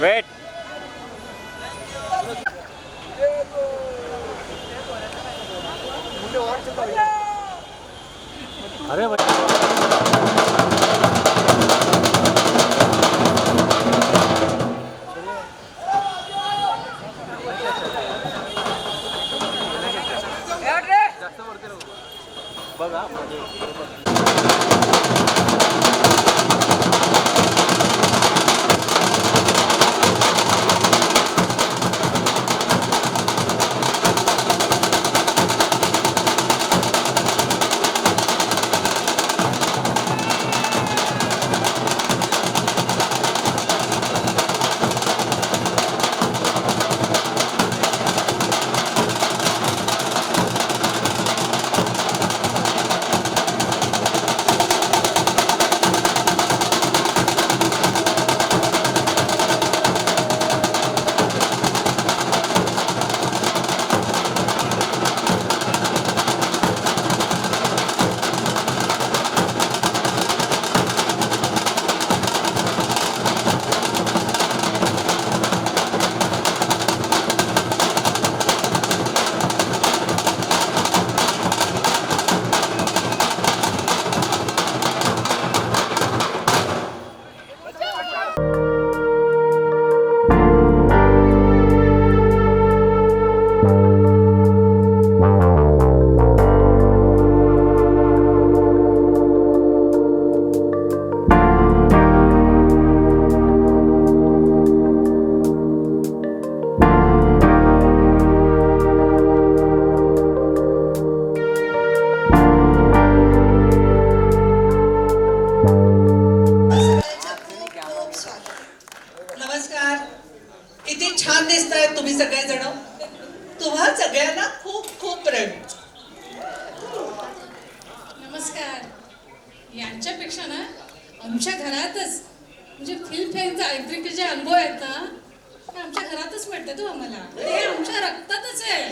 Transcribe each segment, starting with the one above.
Weight अरे बघा तुम्ही सगळेजण तुम्हा सगळ्यांना खूप खूप प्रेम. नमस्कार. यांच्यापेक्षा ना आमच्या घरातच म्हणजे फिल्म फेअरचा ॲक्टिव्हिटीचे अनुभव आहेत ना ते आमच्या घरातच मिळतात आम्हाला. ते आमच्या रक्तातच आहे.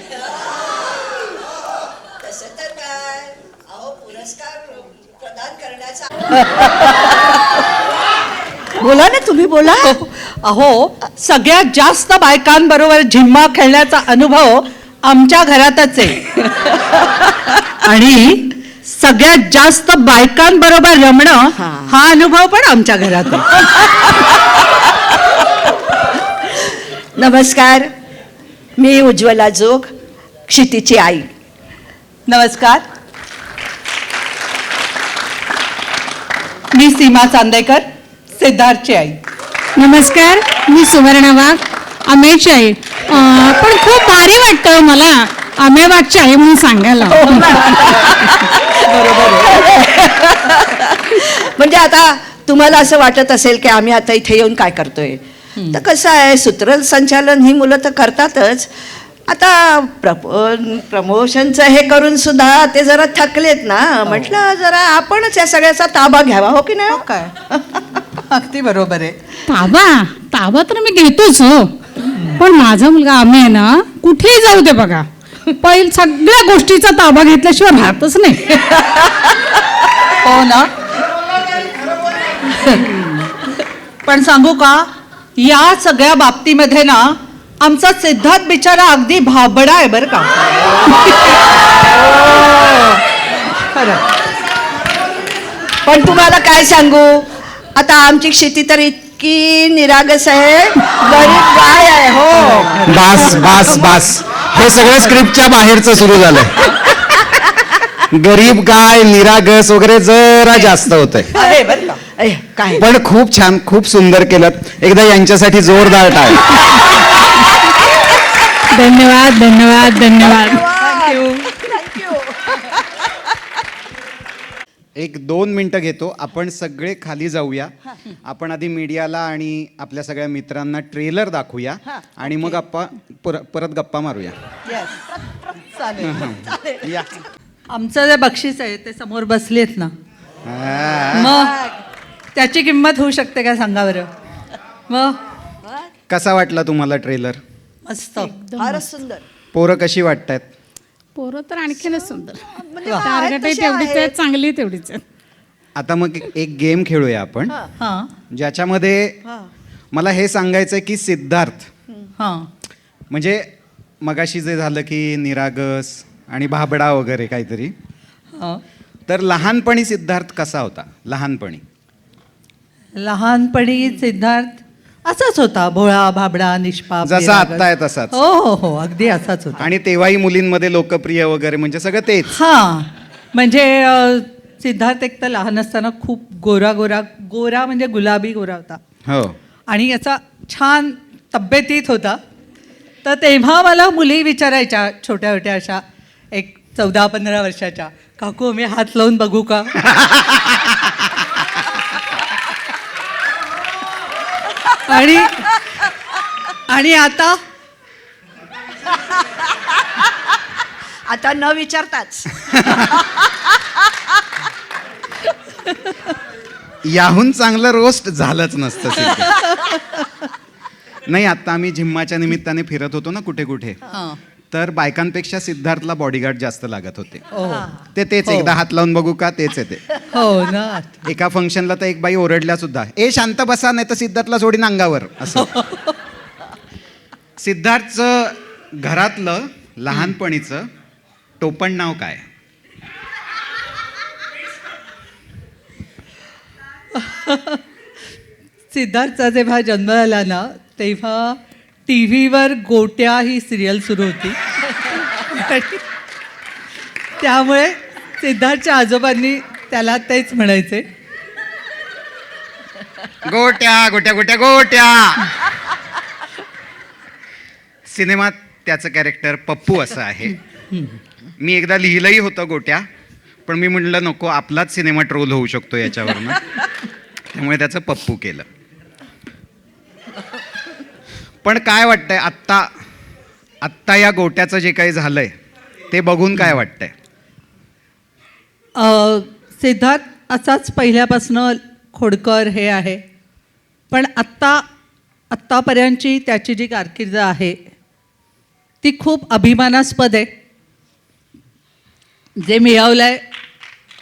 तसं तर काय अहो पुरस्कार प्रदान करण्याचा बोला ना तुम्ही बोला. अहो सगळ्यात जास्त बायकांबरोबर झिम्मा खेळण्याचा अनुभव आमच्या घरातच आहे. आणि सगळ्यात जास्त बायकांबरोबर रमणं हा अनुभव पण आमच्या घरात आहे. नमस्कार, मी उज्ज्वला जोग, क्षितीची आई. नमस्कार, मी सीमा चांदेकर, सिद्धार्थची आई. नमस्कार, मी सुवर्णा वाघ, आमेची आई. पण खूप भारी वाटतं मला आमेबागची आई म्हणून सांगायला. म्हणजे आता तुम्हाला असं वाटत असेल की आम्ही आता इथे येऊन काय करतोय. तर कसं आहे, सूत्रसंचालन ही मुलं तर करतातच, आता प्रमोशनचं हे करून सुद्धा ते जरा थकलेत ना, म्हटलं जरा आपणच या सगळ्याचा ताबा घ्यावा, हो की नाही? काय अगदी बरोबर आहे. ताबा तर मी घेतोच हो, पण माझा मुलगा आम्ही आहे ना कुठेही जाऊ दे बघा, पहिल सगळ्या गोष्टीचा ताबा घेतल्याशिवाय राहतच नाही. हो ना. पण सांगू का, या सगळ्या बाबतीमध्ये ना आमचा सिद्धार्थ बिचारा अगदी भाबडा आहे बरं का. खरं. पण तुम्हाला काय सांगू, आता आमची क्षिती तर इतकी निरागस आहे, गरीब गाय आहे. हो, बास बास बास, हे सगळं स्क्रिप्टच्या बाहेरचं सुरू झालंय. गरीब गाय, निरागस वगैरे जरा जास्त होतंय. आहे बरं का. काय पण खूप छान, खूप सुंदर केलं. एकदा यांच्यासाठी जोरदार टाळ. धन्यवाद धन्यवाद धन्यवाद. एक 2 मिनिटं घेतो, आपण सगळे खाली जाऊया. आपण आधी मीडियाला आणि आपल्या सगळ्या मित्रांना ट्रेलर दाखवूया आणि मग आपण परत गप्पा मारूया. या. आमचं जे बक्षीस आहे ते समोर बसलेत ना, हा. मग त्याची किंमत होऊ शकते का सांगा बरं. मग कसा वाटला तुम्हाला ट्रेलर? मस्त. फारच सुंदर. पोरं कशी वाटतायत? पोरं तर आणखीनच सुंदर. म्हणजे टार्गेट आहे तेवढीच आहे, चांगली तेवढीच आहे. आता मग एक गेम खेळूया आपण, हां ज्याच्यामध्ये मला हे सांगायचं आहे की सिद्धार्थ हां म्हणजे मगाशी जे झालं की निरागस आणि भाबडा वगैरे काहीतरी, हां. तर लहानपणी सिद्धार्थ कसा होता? लहानपणी लहानपणी सिद्धार्थ असाच होता, भोळा भाबडा निष्पाप, जसा निरागस. आत्ता आहे तसाच. हो हो हो, अगदी असाच होता. आणि तेव्हाही मुलींमध्ये लोकप्रिय वगैरे, म्हणजे सगळं तेच. हां, म्हणजे सिद्धार्थ एक तर लहान असताना खूप गोरा गोरा गोरा म्हणजे गुलाबी गोरा होता हो. आणि याचा छान तब्येतीत होता. तर तेव्हा मला मुली विचारायच्या छोट्या छोट्या अशा एक 14-15 वर्षाच्या, काकू मी हात लावून बघू का? आणि आता आता न विचारताच याहून चांगलं रोस्ट झालंच नसतं सिद्धार्थ. नाही, आता आम्ही जिम्माच्या निमित्ताने फिरत होतो ना कुठे कुठे, हां. तर बायकांपेक्षा सिद्धार्थला बॉडीगार्ड जास्त लागत होते. हो तेच हो. एकदा हात लावून बघू का, तेच आहे ते. हो ना. एका फंक्शनला तर एक बाई ओरडल्या सुद्धा, ए शांत बसा नाही तर सिद्धार्थला सोडीन अंगावर, असं. सिद्धार्थचं घरातलं लहानपणीचं टोपण नाव काय? सिद्धार्थचा जेव्हा जन्म झाला ना, तेव्हा टी व्हीवर गोट्या ही सिरियल सुरू होती. आणि त्यामुळे सिद्धार्थच्या आजोबांनी त्याला तेच म्हणायचे, गोट्या गोट्या गोट्या गोट्या. सिनेमात त्याचं कॅरेक्टर पप्पू असं आहे. मी एकदा लिहिलंही होतं गोट्या, पण मी म्हटलं नको, आपलाच सिनेमा ट्रोल होऊ शकतो याच्यावरनं, त्यामुळे त्याचं पप्पू केलं. पण काय वाटतंय आत्ता या गोट्याचं जे काही झालंय ते बघून काय वाटतंय? सिद्धार्थ असाच पहिल्यापासनं खोडकर हे आहे, पण आत्तापर्यंतची त्याची जी कारकीर्द आहे ती खूप अभिमानास्पद आहे. जे मिळवलं आहे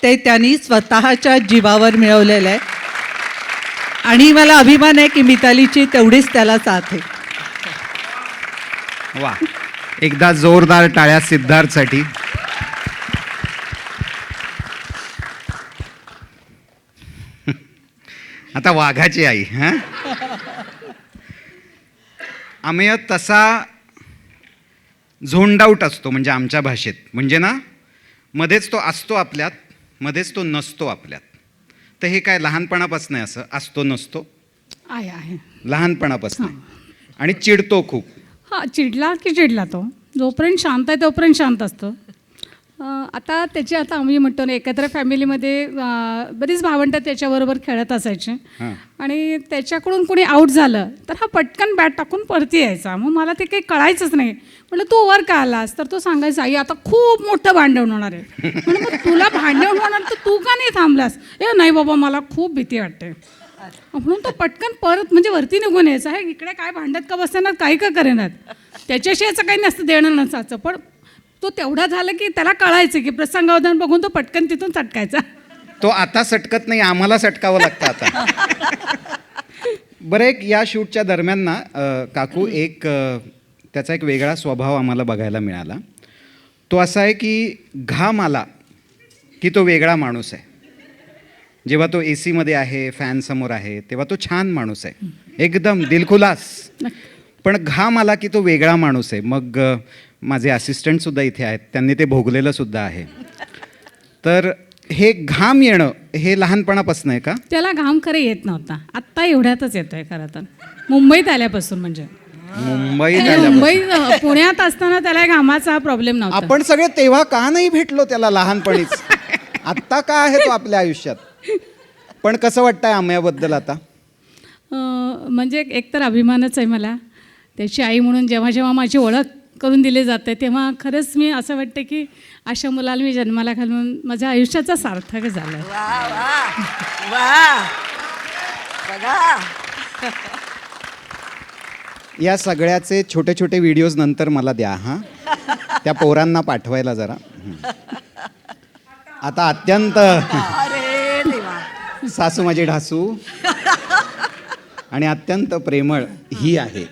ते त्यांनी स्वतःच्या जीवावर मिळवलेलं आहे आणि मला अभिमान आहे की मितालीची तेवढीच त्याला साथ आहे. वा, एकदा जोरदार टाळ्या सिद्धार्थसाठी. आता वाघाची आई. हा, अमेय तसा झोंड आउट असतो, म्हणजे आमच्या भाषेत, म्हणजे ना मध्येच तो असतो आपल्यात, मध्येच तो नसतो आपल्यात. तर हे काय लहानपणापासून असं असतो नसतो? आहे लहानपणापासून. आणि चिडतो खूप. हा, चिडला की चिडला तो, जोपर्यंत शांत आहे तोपर्यंत शांत असतो, आता आम्ही म्हणतो ना एकत्र फॅमिलीमध्ये बरीच भावंडं त्याच्याबरोबर खेळत असायचे हां. आणि त्याच्याकडून कोणी आऊट झालं तर हा पटकन बॅट टाकून परती यायचा. मग मला ते काही कळायचंच नाही. म्हटलं तू वर का आलास? तर तो सांगायचा आई आता खूप मोठं भांडण होणार आहे. म्हणून मग तुला भांडण होणार तर तू का नाही थांबलास? नाही बाबा मला खूप भीती वाटते. म्हणून तो पटकन परत म्हणजे वरती निघून यायचा. हे इकडे काय भांडत का बसणार काही का करेनात. त्याच्याशी याचं काही नसतं देणं नसायचं. पण तो तेवढा झाला की त्याला कळायचं की प्रसंगावधान बघून तो पटकन तिथून सटकायचा. तो आता सटकत नाही, आम्हाला सटकावं लागतं आता. बरं, एक या शूटच्या दरम्यान ना काकू त्याचा एक वेगळा स्वभाव आम्हाला बघायला मिळाला. तो असा आहे की घाम आला की तो वेगळा माणूस आहे. जेव्हा तो AC मध्ये आहे, फॅनसमोर आहे, तेव्हा तो छान माणूस आहे, एकदम दिलखुलास. पण घाम आला की तो वेगळा माणूस आहे. मग माझे असिस्टंटसुद्धा इथे आहेत, त्यांनी ते भोगलेलं सुद्धा आहे. तर हे घाम येणं हे लहानपणापासून आहे का? त्याला घाम खरं येत नव्हता. आत्ता एवढ्यातच येतोय खरं तर. मुंबईत आल्यापासून म्हणजे मुंबईत आणि आल्यापासून. मुंबईत पुण्यात असताना त्याला घामाचा प्रॉब्लेम नव्हता. आपण सगळे तेव्हा का नाही भेटलो त्याला लहानपणीच? आत्ता का आहे तो आपल्या आयुष्यात? पण कसं वाटतंय आम्याबद्दल आता? म्हणजे एकतर अभिमानच आहे मला. त्याची आई म्हणून जेव्हा जेव्हा माझी ओळख करून दिली जाते तेव्हा खरंच मी असं वाटतं की अशा मुलाला मी जन्माला घालून माझ्या आयुष्याचा सार्थक झालं. वा वा वा बघा. या सगळ्याचे छोटे छोटे व्हिडिओज नंतर मला द्या हां, त्या पोरांना पाठवायला जरा. आता अत्यंत अरे देवा. सासू माझी ढासू आणि अत्यंत प्रेमळ ही आहे.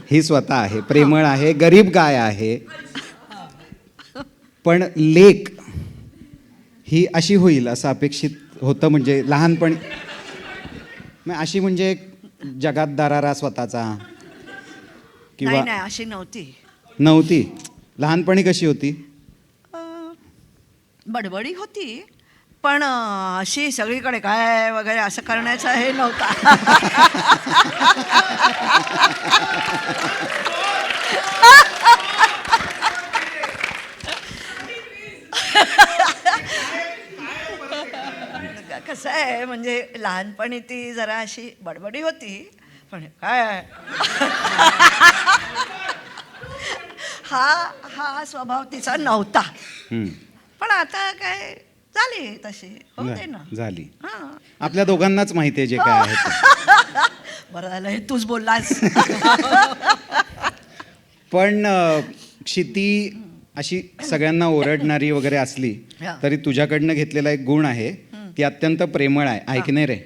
ही स्वतः आहे, प्रेमळ आहे, गरीब गाय आहे. पण लेक ही अशी होईल असं अपेक्षित होतं. म्हणजे लहानपणी अशी म्हणजे जगात दरारा स्वतःचा किंवा नाही अशी नव्हती. नव्हती. लहानपणी कशी होती? बडबडी होती पण अशी सगळीकडे काय वगैरे असं करण्याचं हे नव्हता. कसं आहे म्हणजे लहानपणी ती जरा अशी बडबडी होती पण काय हा स्वभाव तिचा नव्हता. पण आता काय झाली तशी होते ना. झाली. हां. आपल्या दोघांनाच माहिती आहे जे काय आहे ते. बरं झालं हे तूच बोललास. पण क्षिती अशी सगळ्यांना ओरडणारी वगैरे असली तरी तुझ्याकडनं घेतलेला एक गुण आहे, ती अत्यंत प्रेमळ आहे. ऐक नाही रे?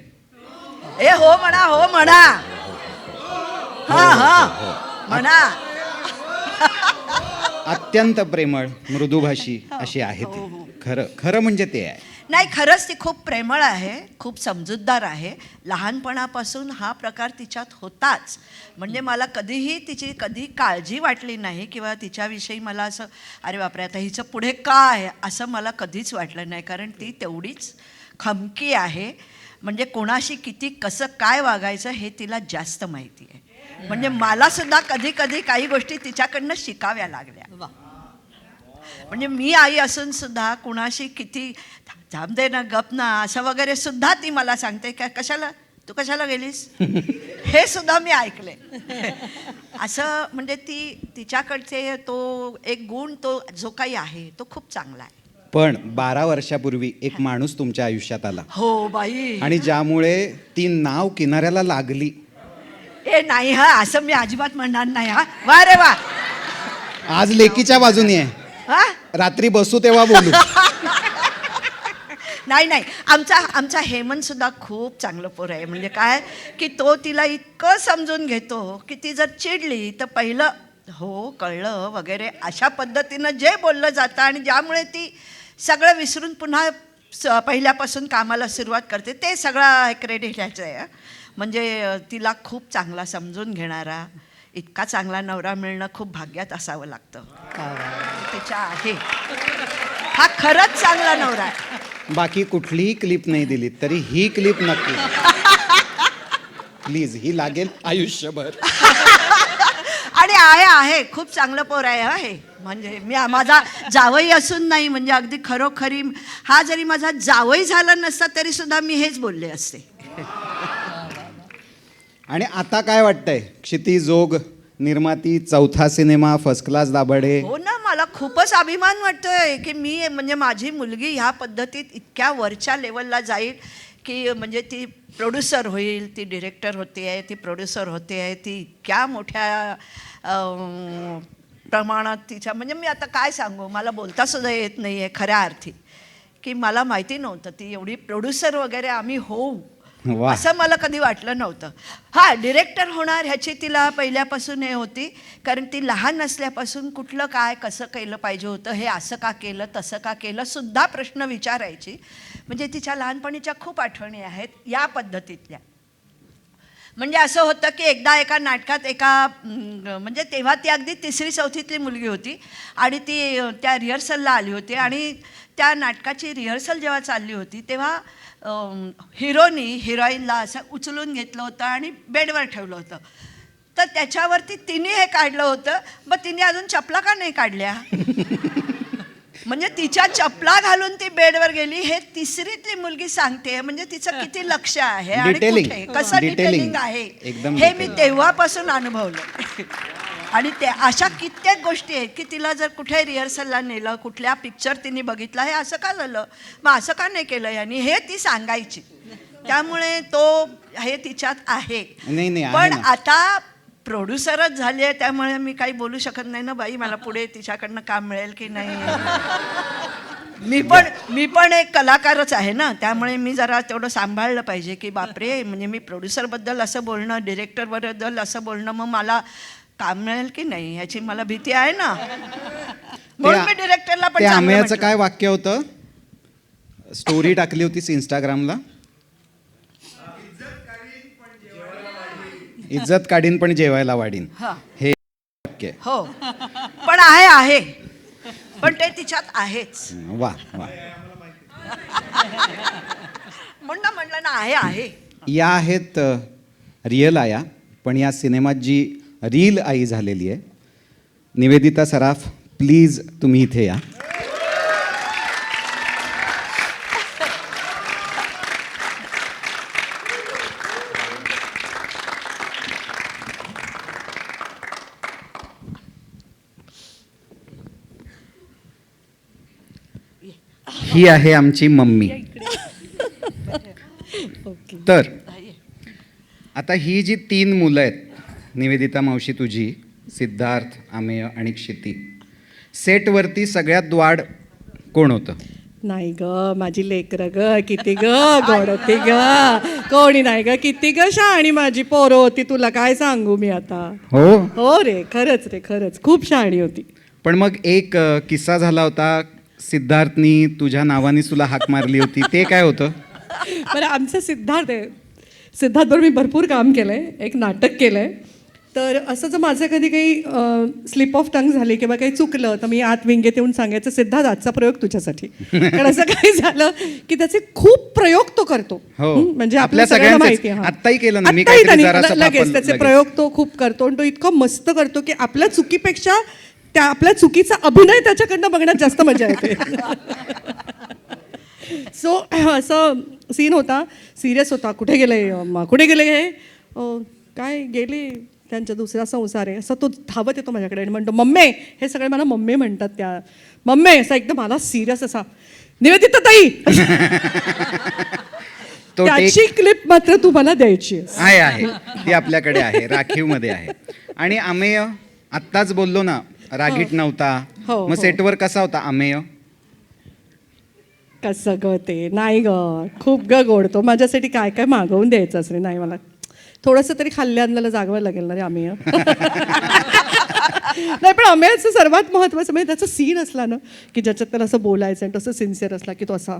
ए हो म्हणा, हो म्हणा. हा हा म्हणा. अत्यंत प्रेमळ, मृदुभाषी अशी आहे ती. खरं खरं म्हणजे ते आहे. नाही खरंच ती खूप प्रेमळ आहे, खूप समजूतदार आहे. लहानपणापासून हा प्रकार तिच्यात होताच. म्हणजे मला कधीही तिची कधी काळजी वाटली नाही किंवा तिच्याविषयी मला असं अरे बापरे आता हिचं पुढे काय असं मला कधीच वाटलं नाही. कारण ती तेवढीच खमकी आहे. म्हणजे कोणाशी किती कसं काय वागायचं हे तिला जास्त माहिती आहे. म्हणजे मला सुद्धा कधी कधी काही गोष्टी तिच्याकडनं शिकाव्या लागल्या. म्हणजे मी आई असून सुद्धा कुणाशी किती थांब दे ना, गप ना असं वगैरे सुद्धा ती मला सांगते का कशाला तू कशाला गेलीस हे सुद्धा मी ऐकले. असं म्हणजे तिच्याकडचे तो एक गुण तो जो काही आहे तो खूप चांगला आहे. पण 12 वर्षापूर्वी एक माणूस तुमच्या आयुष्यात आला. हो बाई. आणि ज्यामुळे ती नाव किनाऱ्याला लागली. ए नाही हा असं मी अजिबात म्हणणार नाही. हा वा रे वा. आज लेकीच्या बाजूने आहे. हा रात्री बसू तेव्हा बोलू. नाही आमचा हेमंत सुद्धा खूप चांगलं पोर आहे. म्हणजे काय की तो तिला इतकं समजून घेतो की ती जर चिडली तर पहिलं हो कळलं वगैरे अशा पद्धतीनं जे बोललं जातं आणि ज्यामुळे ती सगळं विसरून पुन्हा पहिल्यापासून कामाला सुरुवात करते ते सगळं क्रेडिट ह्याचं आहे. म्हणजे तिला खूप चांगला समजून घेणारा इतका चांगला नवरा मिळणं खूप भाग्यात असावं लागतं. तिच्या आहे हा खरंच चांगला नवरा आहे. बाकी कुठलीही क्लिप नाही दिली तरी ही क्लिप नक्की प्लीज, ही लागेल आयुष्यभर. आणि आहे खूप चांगलं पोर आहे म्हणजे मी माझा जावई असून नाही, म्हणजे अगदी खरोखरी हा जरी माझा जावई झाला नसता तरी सुद्धा मी हेच बोलले असते. आणि आता काय वाटतंय? क्षिती जोग निर्माती, चौथा सिनेमा, फर्स्ट क्लास दाभाडे. हो ना, मला खूपच अभिमान वाटतोय की मी म्हणजे माझी मुलगी ह्या पद्धतीत इतक्या वरच्या लेवलला जाईल की म्हणजे ती प्रोड्युसर होईल, ती डिरेक्टर होते आहे, ती प्रोड्युसर होते आहे, ती इतक्या मोठ्या प्रमाणात तिच्या म्हणजे मी आता काय सांगू, मला बोलतासुद्धा येत नाही आहे खऱ्या अर्थी, की मला माहिती नव्हतं ती एवढी प्रोड्युसर वगैरे आम्ही होऊ वा. असं मला कधी वाटलं नव्हतं. हां, डिरेक्टर होणार ह्याची तिला पहिल्यापासून हे होती, कारण ती लहान असल्यापासून कुठलं काय कसं केलं पाहिजे होतं, हे असं का केलं तसं का केलं सुद्धा प्रश्न विचारायची. म्हणजे तिच्या लहानपणीच्या खूप आठवणी आहेत या पद्धतीतल्या. म्हणजे असं होतं की एकदा एका नाटकात म्हणजे तेव्हा ती अगदी 3री-4थीतली मुलगी होती आणि ती त्या रिहर्सलला आली होती आणि त्या नाटकाची रिहर्सल जेव्हा चालली होती तेव्हा हिरोनी हिरोईनला असं उचलून घेतलं होतं आणि बेडवर ठेवलं होतं. तर त्याच्यावरती तिने हे काढलं होतं, मग तिने अजून चपला का नाही काढल्या? म्हणजे तिच्या चपला घालून ती बेडवर गेली हे 3रीतली मुलगी सांगते. म्हणजे तिचं किती लक्ष आहे आणि कुठे कसं डिटेलिंग आहे हे मी तेव्हापासून अनुभवलं. आणि ते अशा कित्येक गोष्टी आहेत की तिला जर कुठे रिहर्सलला नेलं, कुठल्या पिक्चर तिने बघितला, हे असं का झालं, मग असं का नाही केलं यांनी, हे ती सांगायची. त्यामुळे हे तिच्यात आहे. पण आता प्रोड्युसरच झाली आहे त्यामुळे मी काही बोलू शकत नाही ना बाई, मला पुढे तिच्याकडनं काम मिळेल की नाही. मी पण एक कलाकारच आहे ना, त्यामुळे मी जरा तेवढं सांभाळलं पाहिजे की बापरे, म्हणजे मी प्रोड्युसरबद्दल असं बोलणं, डिरेक्टरबद्दल असं बोलणं, मग मला काम मिळेल की नाही ह्याची मला भीती आहे ना. म्हणून मी डिरेक्टरला पण आम्याचं काय वाक्य होतं? स्टोरी टाकली होतीस इंस्टाग्रामला, इज्जत काढीन पण जेवायला वाढीन, हे वाक्य. हो, पण आहे पण ते तिच्यात आहेच. वा वा. म्हणलं ना आहे. या आहेत रिअल आया, पण या सिनेमात जी रील आई झालेली आहे, निवेदिता सराफ, प्लीज तुम्ही इथे या. ही आहे आमची मम्मी. तर आता ही जी 3 मुलं आहेत, निवेदिता मावशी तुझी, सिद्धार्थ, आमेय आणि क्षिती, सेटवरती सगळ्यात वाढ कोण होतं? नाही ग माझी लेकरं ग, किती ग गोड होती ग, कोणी नाही ग, किती ग शहाणी माझी पोरं होती, तुला काय सांगू मी आता. हो रे, खरंच खूप शहाणी होती. पण मग एक किस्सा झाला होता, सिद्धार्थनी तुझ्या नावाने तुला हाक मारली होती, ते काय होतं? बरं, आमचं सिद्धार्थबरोबर मी भरपूर काम केलं आहे, एक नाटक केलं आहे. तर असं जर माझं कधी काही स्लिप ऑफ टंग झाली किंवा काही चुकलं तर मी आत विंगेत येऊन सांगायचं, सिद्धार्थ आजचा प्रयोग तुझ्यासाठी. कारण असं काही झालं की त्याचे खूप प्रयोग तो करतो. म्हणजे आपल्या सगळ्यांना माहिती आहे, आत्ताही केलं ना मी, लगेच त्याचे प्रयोग तो खूप करतो आणि तो इतका मस्त करतो की आपल्या चुकीपेक्षा आपल्या चुकीचा अभिनय त्याच्याकडनं बघण्यात जास्त मजा येते. सो असं सीन होता, सिरियस होता. कुठे गेले हे, काय गेले त्यांचा दुसरा संसार आहे, असं तो धावत येतो माझ्याकडे आणि म्हणतो, मम्मी, हे सगळे मला मम्मी म्हणतात, त्या मम्मी, असा एकदम मला सिरियस असा, निवेदिता ताई. त्याची क्लिप मात्र तू मला द्यायची आहे, ती आपल्याकडे आहे, राखीवमध्ये आहे. आणि आमेय आत्ताच बोललो ना, रागीट नव्हता, मग सेटवर कसा होता आमेय? कसं ग ते, नाही ग, खूप ग गोडतो. माझ्यासाठी काय काय मागवून द्यायचं असं नाही, मला थोडंसं तरी खाल्ल्या अन्नाला जागवायला लागेल ना रे आमेय. नाही, पण आमेयचं सर्वात महत्त्वाचं म्हणजे त्याचा सीन असला ना की ज्याच्यात त्याला असं बोलायचं आणि तसं सिन्सिअर असला की तो असा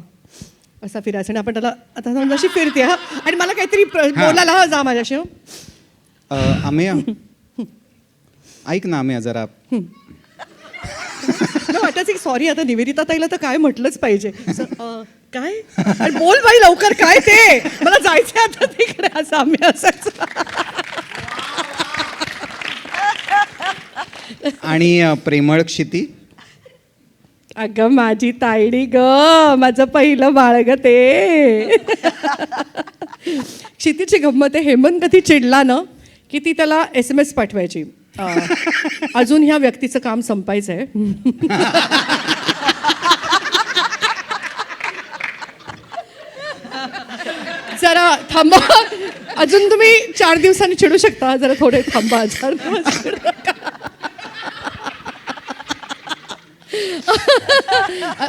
फिरायचा आणि आपण त्याला आता समजा अशी फिरते हा आणि मला काहीतरी बोलायला हा जा माझ्याशी. आमेय ऐक ना, आमेय जरा वाटायचं की सॉरी, आता निवेदिता ताईला तर काय म्हटलंच पाहिजे, काय आणि बोल बाई लवकर, काय ते मला जायचं आता तिकडे, असं आम्ही असायचं. आणि प्रेमळ क्षिती. अगं माझी तायडी ग, माझं पहिलं बाळ ग ते. क्षितीची गंमत आहे, हेमंत कधी चिडला ना की ती त्याला SMS पाठवायची, अजून ह्या व्यक्तीचं काम संपायचं आहे. जरा थांबा, अजून तुम्ही 4 दिवसांनी चिडू शकता, जरा थोडे थांबा, 4 दिवस चिडू नका.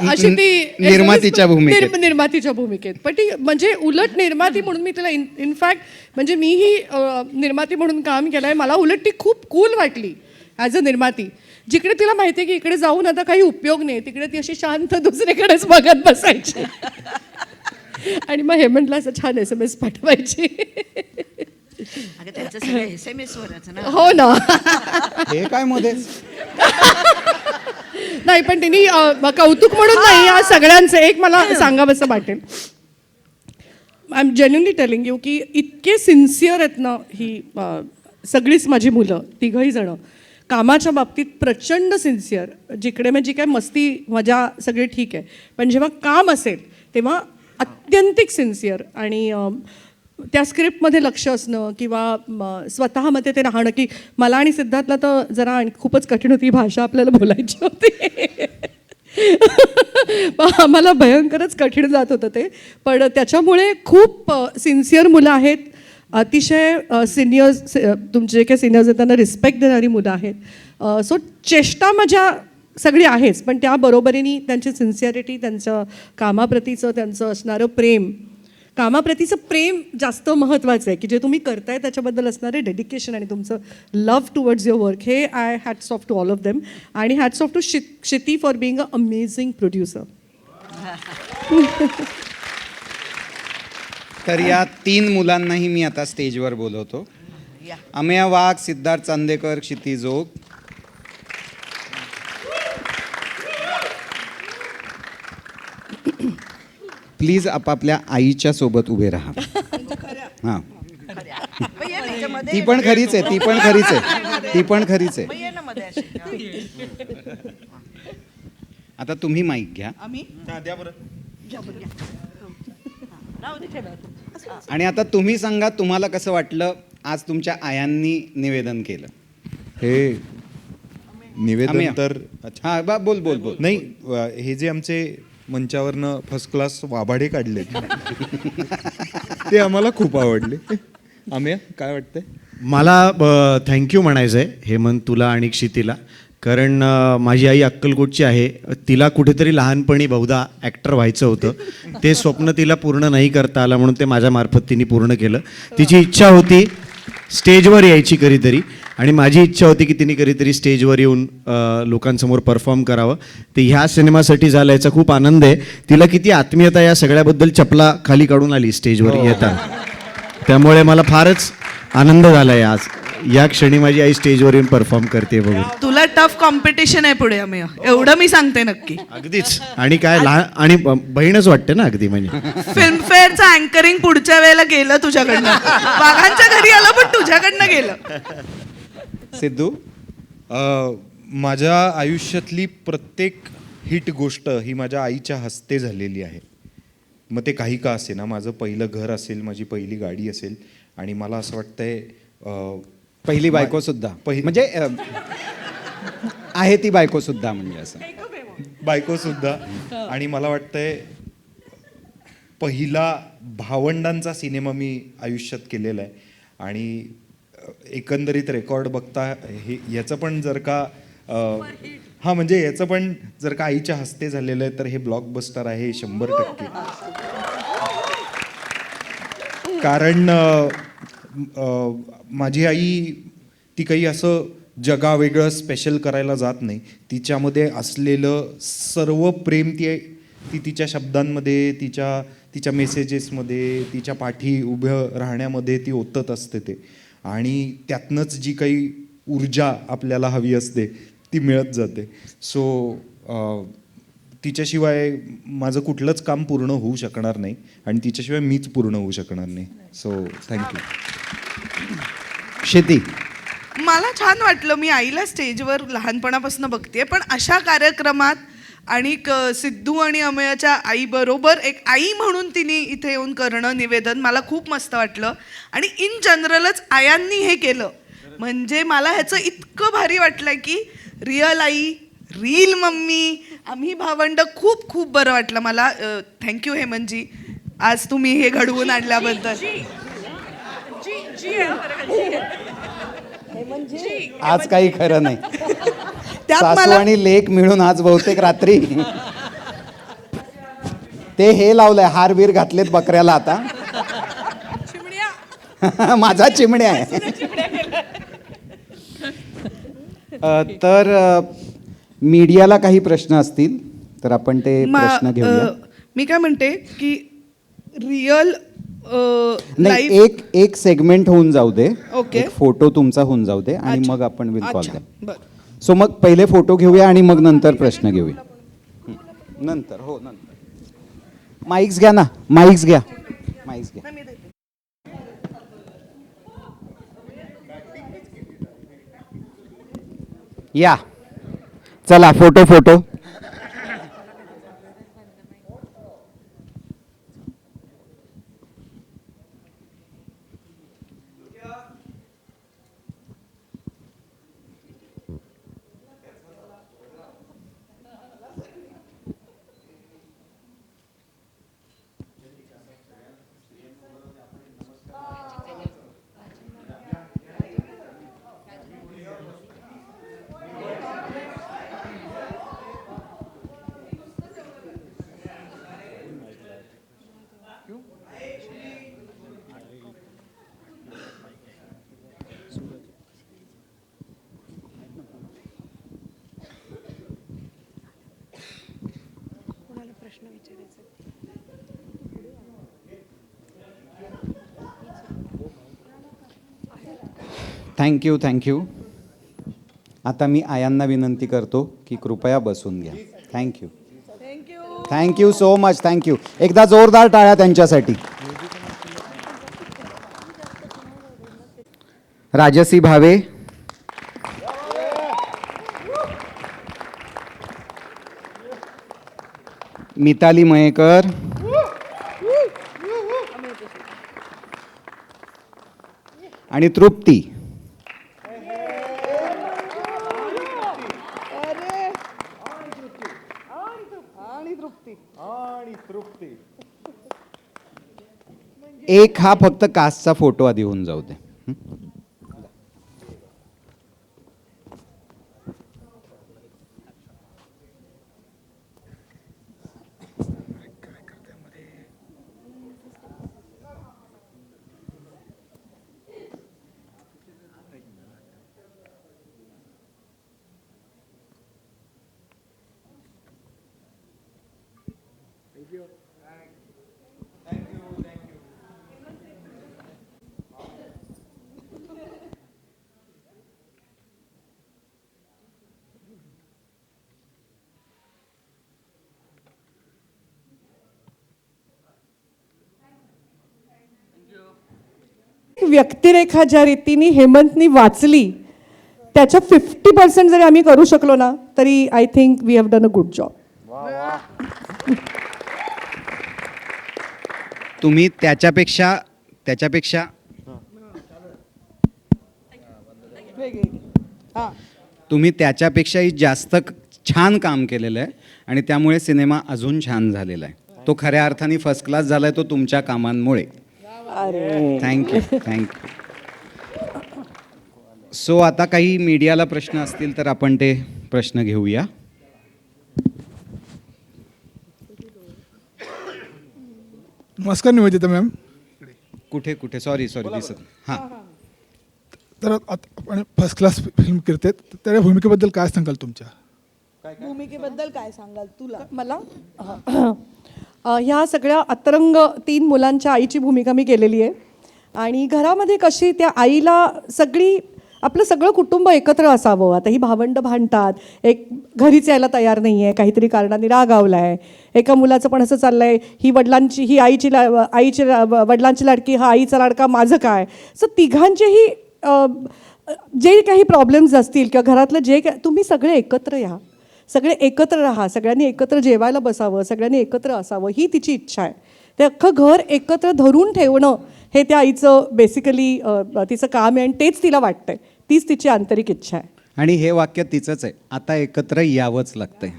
अशी ती निर्मातीच्या भूमिकेत. निर्मातीच्या भूमिकेत, पण ती म्हणजे उलट निर्माती म्हणून मी तिला इनफॅक्ट म्हणजे मीही निर्माती म्हणून काम केलं आहे, मला उलट ती खूप कूल वाटली ॲज अ निर्माती. जिकडे तिला माहिती आहे की इकडे जाऊन आता काही उपयोग नाही, तिकडे ती अशी शांत दुसरीकडेच बघत बसायची आणि मग हेमंतला असं छान SMS पाठवायची. अगं त्यांचं सगळं SMS वरच ना. हो ना. हे काय मध्येच. नाही पण तिने कौतुक म्हणून नाही, या सगळ्यांचं एक मला सांगावंसं वाटेल. I am genuinely telling you की इतके सिन्सिअर आहेत ना ही सगळीच माझी मुलं, तिघही जणं कामाच्या बाबतीत प्रचंड सिन्सिअर. जिकडे म्हणजे काय मस्ती मजा सगळे ठीक आहे, पण जेव्हा काम असेल तेव्हा अत्यंतिक सिन्सिअर. आणि त्या स्क्रिप्टमध्ये लक्ष असणं किंवा स्वतःमध्ये ते राहणं, की मला आणि सिद्धार्थला तर जरा खूपच कठीण होती भाषा आपल्याला बोलायची होती. आम्हाला भयंकरच कठीण जात होतं ते, पण त्याच्यामुळे खूप सिन्सिअर मुलं आहेत, अतिशय सिनियर्स, तुमचे जे काही सिनियर्स आहेत त्यांना रिस्पेक्ट देणारी मुलं आहेत. सो चेष्टा मजा सगळी आहेच, पण त्या बरोबरीने त्यांची सिन्सिअरिटी, त्यांचं कामाप्रतीचं त्यांचं असणारं प्रेम, कामाप्रतीचं प्रेम जास्त महत्त्वाचं आहे, की जे तुम्ही करताय त्याच्याबद्दल असणारे डेडिकेशन आणि तुमचं लव्ह टुवर्ड्स युअर वर्क, हे I hats off to all of them. आणि hats off to Kshiti for being a amazing producer. तर या 3 मुलांनाही मी आता स्टेजवर बोलवतो. अमेय वाघ, सिद्धार्थ चांदेकर, क्षिती जोग. प्लीज आपापल्या आईच्या सोबत उभे राहा. हां, ती पण खरीच आहे, ती पण खरीच आहे, ती पण खरीच आहे. आता तुम्ही माईक घ्या आणि आता तुम्ही सांगा तुम्हाला कसं वाटलं आज तुमच्या आयांनी निवेदन केलं. हे निवेदन अमेय. तर हा बोल बोल बोल. नाही, हे जे आमचे मंचावरनं फर्स्ट क्लास वाभाडे काढले ते आम्हाला खूप आवडले. आम्ही काय वाटतंय? मला थँक्यू म्हणायचं आहे हेमंत, तुला आणि क्षितीला, कारण माझी आई अक्कलकोटची आहे. तिला कुठेतरी लहानपणी बहुधा ॲक्टर व्हायचं होतं, ते स्वप्न तिला पूर्ण नाही करता आलं, म्हणून ते माझ्यामार्फत तिने पूर्ण केलं. तिची इच्छा होती स्टेजवर यायची कधीतरी, आणि माझी इच्छा होती की तिने कधीतरी स्टेजवर येऊन लोकांसमोर परफॉर्म करावं. ते ह्या सिनेमासाठी झालं, याचा खूप आनंद आहे. तिला किती आत्मीयता या सगळ्याबद्दल चपला खाली काढून आली स्टेजवर येताना, त्यामुळे मला फारच आनंद झाला आहे आज या क्षणी माझी आई स्टेजवर येऊन परफॉर्म करते बघून. तुला टफ कॉम्पिटिशन आहे पुढे अमेय, एवढं मी सांगते नक्की. अगदीच, आणि काय लहान आणि बहीणच वाटते ना अगदी. म्हणजे फिल्मफेअरचं अँकरिंग पुढच्या वेळेला गेलं तुझ्याकडनं, वाघांच्या घरी आलं पण तुझ्याकडनं गेलं. सिद्धू. माझ्या आयुष्यातली प्रत्येक हिट गोष्ट ही माझ्या आईच्या हस्ते झालेली आहे. मग ते काही का असे ना, माझं पहिलं घर असेल, माझी पहिली गाडी असेल, आणि मला असं वाटतंय पहिली बायको सुद्धा म्हणजे आहे ती बायको सुद्धा, म्हणजे असं बायको सुद्धा. आणि मला वाटतंय पहिला भावंडांचा सिनेमा मी आयुष्यात केलेला आहे. आणि एकंदरीत रेकॉर्ड बघता हे याचं पण जर का हां म्हणजे याचं पण जर का आईच्या हस्ते झालेलं आहे तर हे ब्लॉकबस्टर आहे 100%. कारण माझी आई ती काही असं जगावेगळं स्पेशल करायला जात नाही. तिच्यामध्ये असलेलं सर्व प्रेम ती तिच्या शब्दांमध्ये, तिच्या मेसेजेसमध्ये, तिच्या पाठी उभं राहण्यामध्ये ती ओतत असते ते. आणि त्यातनंच जी काही ऊर्जा आपल्याला हवी असते ती मिळत जाते. सो तिच्याशिवाय माझं कुठलंच काम पूर्ण होऊ शकणार नाही आणि तिच्याशिवाय मीच पूर्ण होऊ शकणार नाही. So thank you. क्षिती. मला छान वाटलं. मी आईला स्टेजवर लहानपणापासून बघतेय, पण अशा कार्यक्रमात आणि सिद्धू आणि अमेयाच्या आईबरोबर एक आई म्हणून तिने इथे येऊन करणं निवेदन मला खूप मस्त वाटलं. आणि इन जनरलच आयांनी हे केलं म्हणजे मला ह्याचं इतकं भारी वाटलं की रिअल आई, रील मम्मी, आम्ही भावंड, खूप खूप बरं वाटलं मला. थँक्यू हेमंतजी, आज तुम्ही हे घडवून आणल्याबद्दल. आज काही खरं नाही. त्यात सासू मला आणि लेक मिळून आज बहुतेक रात्री ते हे लावलंय, हार बीर घातलेत बकऱ्याला आता. माझा चिमण्या आहे. तर मीडियाला काही प्रश्न असतील तर आपण ते प्रश्न घेऊया. मी काय म्हणते की रिअल नाही, एक सेगमेंट होऊन जाऊ दे. ओके. एक फोटो तुमचा होऊन जाऊ दे आणि मग आपण विल कॉल अच्छा, दॅम. बरं. सो मग पहिले फोटो घेऊया आणि मग नंतर प्रश्न घेऊया. नंतर माईक्स घ्या ना, माईक्स घ्या. या चला फोटो. थँक्यू. आता मी आयांना विनंती करतो की कृपया बसून घ्या. Thank you so much. थँक्यू. एकदा जोरदार टाळ्या त्यांच्यासाठी. राजसी भावे, मिताली मयेकर, आणि तृप्ती. एक हा फक्त कास्टचा फोटो आधी होऊन जाऊ दे. व्यक्तिरेखा ज्या रीतीने हेमंतनी वाचली त्याच्या 50% जरी आम्ही करू शकलो ना तरी I think we have done a good job. तुम्ही त्याच्यापेक्षा तुम्ही त्याच्यापेक्षाही जास्त छान काम केलेलं आहे आणि त्यामुळे सिनेमा अजून छान झालेला आहे. तो खऱ्या अर्थाने फर्स्ट क्लास झालाय तो तुमच्या कामांमुळे. थँक्यू. सो आता काही मीडियाला प्रश्न असतील तर आपण ते प्रश्न घेऊया. नमस्कार निवेदिता मॅम. कुठे सॉरी दिसत. हां, तर आपण फर्स्ट क्लास फिल्म करते, त्या भूमिकेबद्दल काय सांगाल? तुमच्या भूमिकेबद्दल काय सांगाल तुला? मला ह्या सगळ्या अतरंग 3 मुलांच्या आईची भूमिका मी केलेली आहे आणि घरामध्ये कशी त्या आईला आपलं सगळं कुटुंब एकत्र असावं. आता ही भावंड भांडतात, एक घरीच यायला तयार नाही आहे, काहीतरी कारणाने रागावला आहे. एका मुलाचं पण असं चाललं आहे, ही आईची वडिलांची लाडकी, हा आईचा लाडका, माझं काय. सो तिघांचेही जे काही प्रॉब्लेम्स असतील किंवा घरातलं जे काय, तुम्ही सगळे एकत्र या, सगळे एकत्र राहा, सगळ्यांनी एकत्र जेवायला बसावं, सगळ्यांनी एकत्र असावं, ही तिची इच्छा आहे. ते अख्खं घर एकत्र धरून ठेवणं हे त्या आईचं बेसिकली तिचं काम आहे आणि तेच तिला वाटतंय, तीच तिची आंतरिक इच्छा आहे. आणि हे वाक्य तिचंच आहे, आता एकत्र यावंच लागतंय.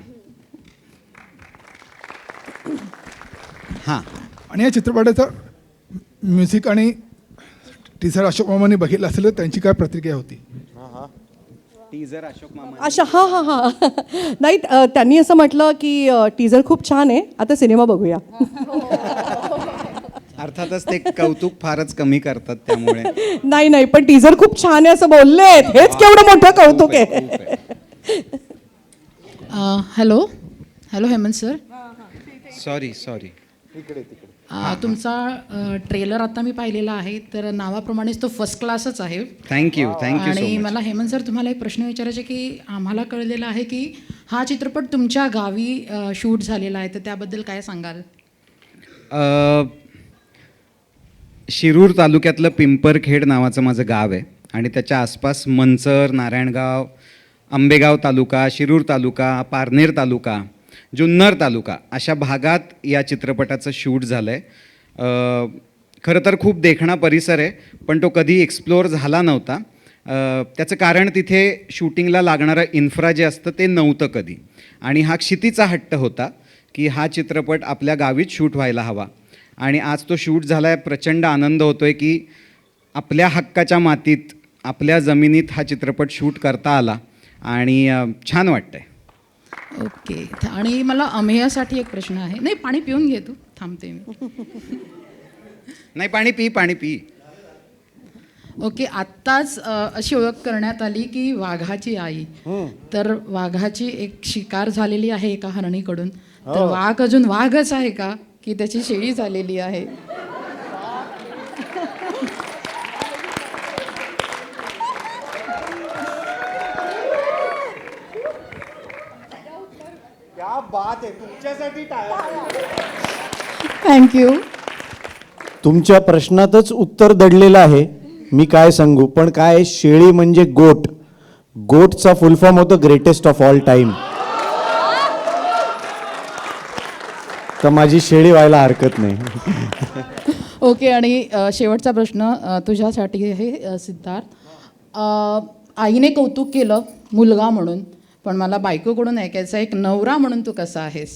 हां, आणि या चित्रपटाचं म्युझिक आणि टीचर अशोक मामांनी बघितलं असेल तर त्यांची काय प्रतिक्रिया होती? टीजर अशोक मामा अच्छा, हां हां हां नाही, त्यांनी असं म्हटलं की टीजर खूप छान आहे, आता सिनेमा बघूया. अर्थातच ते कौतुक फारच कमी करतात त्यामुळे. नाही नाही, पण टीजर खूप छान आहे असं बोललेत, हेच केवढं मोठं कौतुक आहे. Hello hello Hemant sir. Sorry तुमचा ट्रेलर आता मी पाहिलेला आहे, तर नावाप्रमाणेच तो फर्स्ट क्लासच आहे. थँक्यू आणि मला हेमंत सर तुम्हाला एक प्रश्न विचारायचा की आम्हाला कळलेलं आहे की हा चित्रपट तुमच्या गावी शूट झालेला आहे, तर त्याबद्दल काय सांगाल? शिरूर तालुक्यातलं पिंपरखेड नावाचं माझं गाव आहे आणि त्याच्या आसपास मंचर, नारायणगाव, आंबेगाव तालुका, शिरूर तालुका, पारनेर तालुका, जुन्नर तालुका अशा भागात या चित्रपटाचं शूट झालं आहे. खरं तर खूप देखणा परिसर आहे, पण तो कधी एक्सप्लोअर झाला नव्हता. त्याचं कारण तिथे शूटिंगला लागणारं इन्फ्रा जे असतं ते नव्हतं कधी, आणि हा क्षितीचा हट्ट होता की हा चित्रपट आपल्या गावीच शूट व्हायला हवा. आणि आज तो शूट झाला आहे. प्रचंड आनंद होतो आहे की आपल्या हक्काच्या मातीत, आपल्या जमिनीत हा चित्रपट शूट करता आला आणि छान वाटतं आहे. ओके. आणि मला अमेयासाठी एक प्रश्न आहे. नाही, पाणी पिऊन घे तू, थांबते मी. नाही, पाणी पी. ओके. आत्ताच अशी ओळख करण्यात आली की वाघाची आई, तर वाघाची एक शिकार झालेली आहे एका हरणीकडून. तर वाघ अजून वाघच आहे का की त्याची शेळी झालेली आहे? थँक्यू. तुमच्या प्रश्नातच उत्तर दडलेलं आहे. मी काय सांगू, पण काय, शेळी म्हणजे गोट. गोटचा फुल फॉर्म होतो ग्रेटेस्ट ऑफ ऑल टाइम. तर माझी शेळी व्हायला हरकत नाही. ओके. आणि शेवटचा प्रश्न तुझ्यासाठी आहे सिद्धार्थ. आईने कौतुक केलं मुलगा म्हणून, पण मला बायकोकडून ऐकायचं, एक नवरा म्हणून तू कसा आहेस?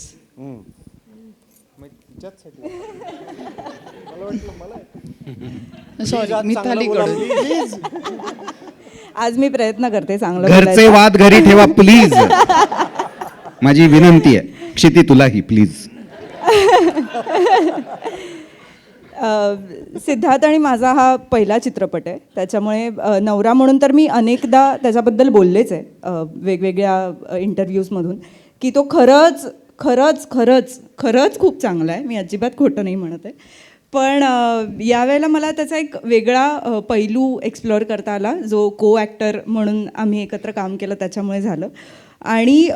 सॉरी, मितालीकडून. आज मी प्रयत्न करते चांगलं घरचे बोलायचा. वाद घरी ठेवा प्लीज. माझी विनंती आहे, क्षिती तुलाही प्लीज. सिद्धार्थ आणि माझा हा पहिला चित्रपट आहे, त्याच्यामुळे नवरा म्हणून तर मी अनेकदा त्याच्याबद्दल बोललेच आहे वेगवेगळ्या इंटरव्ह्यूजमधून, की तो खरंच खरंच खरंच खरंच खूप चांगला आहे. मी अजिबात खोटं नाही म्हणत आहे. पण यावेळेला मला त्याचा एक वेगळा पैलू एक्सप्लोअर करता आला, जो को ॲक्टर म्हणून आम्ही एकत्र काम केलं त्याच्यामुळे झालं. आणि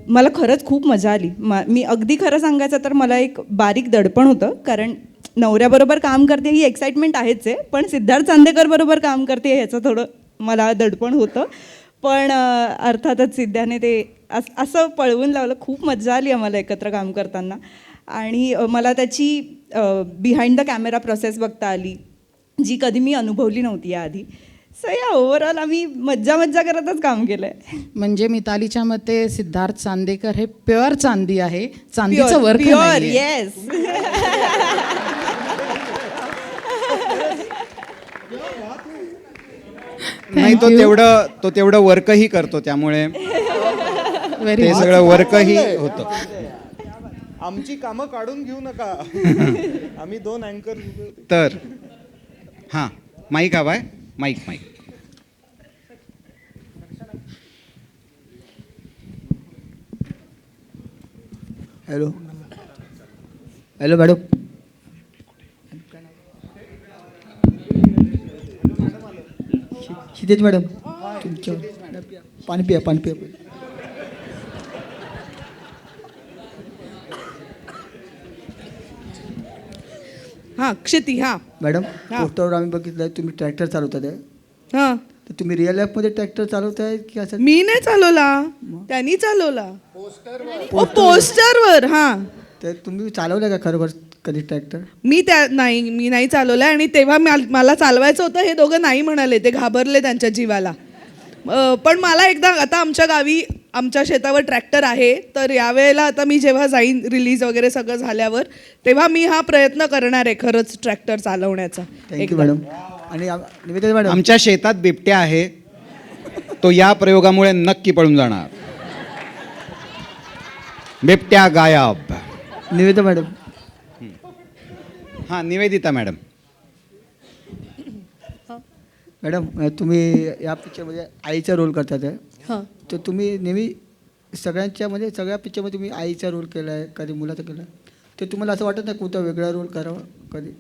मला खरंच खूप मजा आली. मी अगदी खरं सांगायचं तर मला एक बारीक दडपण होतं, कारण नवऱ्याबरोबर काम करते ही एक्साइटमेंट आहेच आहे, पण सिद्धार्थ चांदेकर बरोबर काम करते ह्याचं थोडं मला दडपण होतं. पण अर्थातच सिद्धाने ते असं पळवून लावलं. खूप मजा आली आम्हाला एकत्र काम करताना. आणि मला त्याची बिहाइंड द कॅमेरा प्रोसेस बघता आली, जी कधी मी अनुभवली नव्हती याआधी. सो या ओव्हरऑल आम्ही मज्जा करतच काम केलं आहे. म्हणजे मितालीच्या मते सिद्धार्थ चांदेकर हे प्युअर चांदी आहे, चांदीचं वर्क प्युअर. नाहीये. येस. नाही, तो तेवढं वर्कही करतो, त्यामुळे ते सगळं वर्कही होतं. आमची कामं काढून घेऊ नका. आम्ही 2 अँकर. तर हां, माईक हवाय. Mike. Hello madam. Kshitij madam, तुमच्या पाणी पिया. हां, क्षिती. हां मॅडम, पोस्टरवर आम्ही बघितलं तुम्ही ट्रॅक्टर चालवतात आहे. हां. तर तुम्ही रिअल लाईफमध्ये ट्रॅक्टर चालवताय की असं? मी नाही चालवला, त्यांनी चालवला. पोस्टरवर. हां, तर तुम्ही चालवलं का खरोखर कधी ट्रॅक्टर? मी नाही चालवलं. आणि तेव्हा मला चालवायचं होतं, हे दोघं नाही म्हणाले, ते घाबरले त्यांच्या जीवाला. पण मला एकदा, आता आमच्या गावी आमच्या शेतावर ट्रॅक्टर आहे, तर यावेळेला आता मी जेव्हा जाईन रिलीज वगैरे सगळं झाल्यावर, तेव्हा मी हा प्रयत्न करणार आहे खरंच ट्रॅक्टर चालवण्याचा. Thank you madam. आणि निवेदिता मॅडम, आमच्या शेतात बिबट्या आहे, तो या प्रयोगामुळे नक्की पळून जाणार. बिबट्या गायब. निवेदिता मॅडम, हां निवेदिता मॅडम. मॅडम तुम्ही या पिक्चरमध्ये आईचा रोल करतात आहे. हां. तर तुम्ही नेहमी सगळ्यांच्या सगळ्या पिक्चरमध्ये तुम्ही आईचा रोल केला आहे, कधी मुलाचा केला आहे. तर तुम्हाला असं वाटत नाही कोणता वेगळा रोल करावा कधी?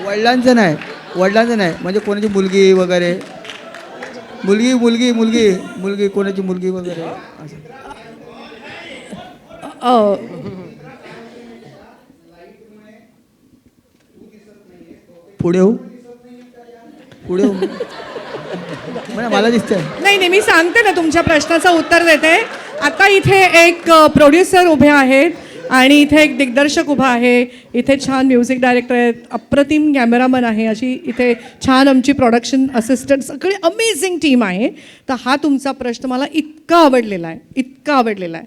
वडिलांचा नाही, म्हणजे कोणाची मुलगी वगैरे, मुलगी कोणाची मुलगी वगैरे असं. पुढे हो मला दिसतंय. नाही, मी सांगते ना, तुमच्या प्रश्नाचं उत्तर देते. आता इथे एक प्रोड्युसर उभे आहेत आणि इथे एक दिग्दर्शक उभा आहे, इथे छान म्युझिक डायरेक्टर आहेत, अप्रतिम कॅमेरामन आहे, अशी इथे छान आमची प्रोडक्शन असिस्टंट, सगळी अमेझिंग टीम आहे. तर हा तुमचा प्रश्न मला इतका आवडलेला आहे.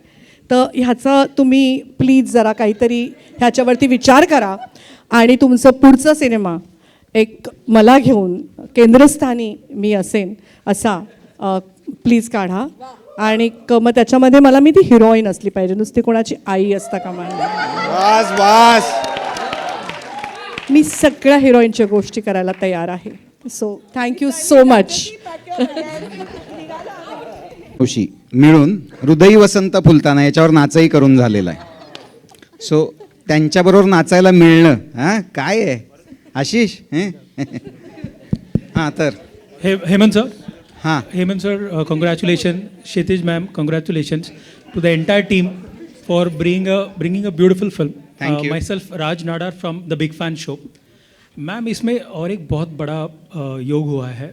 तर ह्याचं तुम्ही प्लीज जरा काहीतरी ह्याच्यावरती विचार करा आणि तुमचं पुढचा सिनेमा एक मला घेऊन केंद्रस्थानी मी असेन असा प्लीज काढा. आणि मग त्याच्यामध्ये मला मी ती हिरोईन असली पाहिजे, नुसती कोणाची आई असता कामा नये. मी सगळ्या हिरोईनच्या गोष्टी करायला तयार आहे. So thank you so much. मिळून हृदयी वसंत फुलताना याच्यावर नाचही करून झालेला आहे. सो त्यांच्याबरोबर नाचायला मिळणं काय आहे आशिष. हां तर हेमंत सर. हां Hemant sir, congratulation. Kshitij ma'am, congratulations to the entire team for bringing a beautiful film. Thank you. My self Raj Nadar from the big fan show. Ma'am, इसमें और एक बहुत बड़ा योग हुआ है.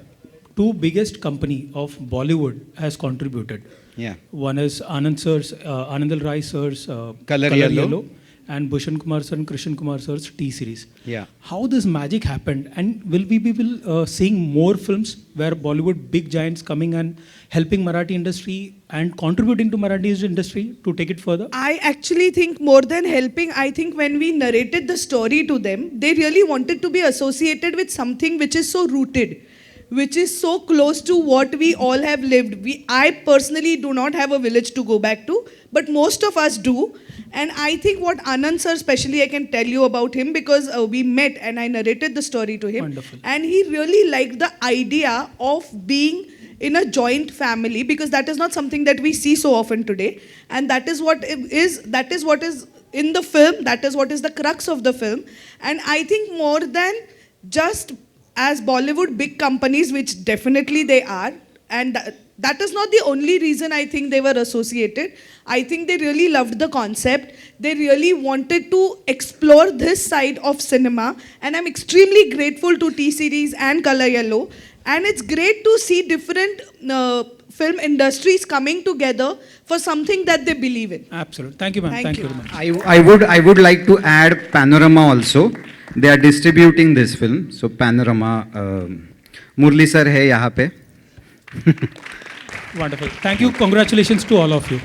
2 biggest company of Bollywood has contributed. Yeah. One is Anand sir's, Anandal Rai sir's Color Yellow. And Bhushan Kumar sir and Krishan Kumar sir's T-series. Yeah. How this magic happened, and will we be seeing more films where Bollywood big giants coming and helping Marathi industry and contributing to Marathi industry to take it further? I actually think more than helping, I think when we narrated the story to them, they really wanted to be associated with something which is so rooted, which is so close to what we all have lived. I personally do not have a village to go back to, but most of us do. And I think what Anand sir, especially, I can tell you about him because we met and I narrated the story to him. Wonderful. And he really liked the idea of being in a joint family, because that is not something that we see so often today. And that is what is in the film, that is what is the crux of the film. And I think more than just as Bollywood big companies, which definitely they are, and that is not the only reason I think they were associated. I think they really loved the concept. They really wanted to explore this side of cinema, and I'm extremely grateful to T-Series and Color Yellow. And it's great to see different film industries coming together for something that they believe in. Absolutely. Thank you, ma'am. Thank you very much. I would like to add Panorama also. They are distributing this film. So Panorama, Murli sir है यहाँ पे. Wonderful. Thank you. Congratulations to all of you.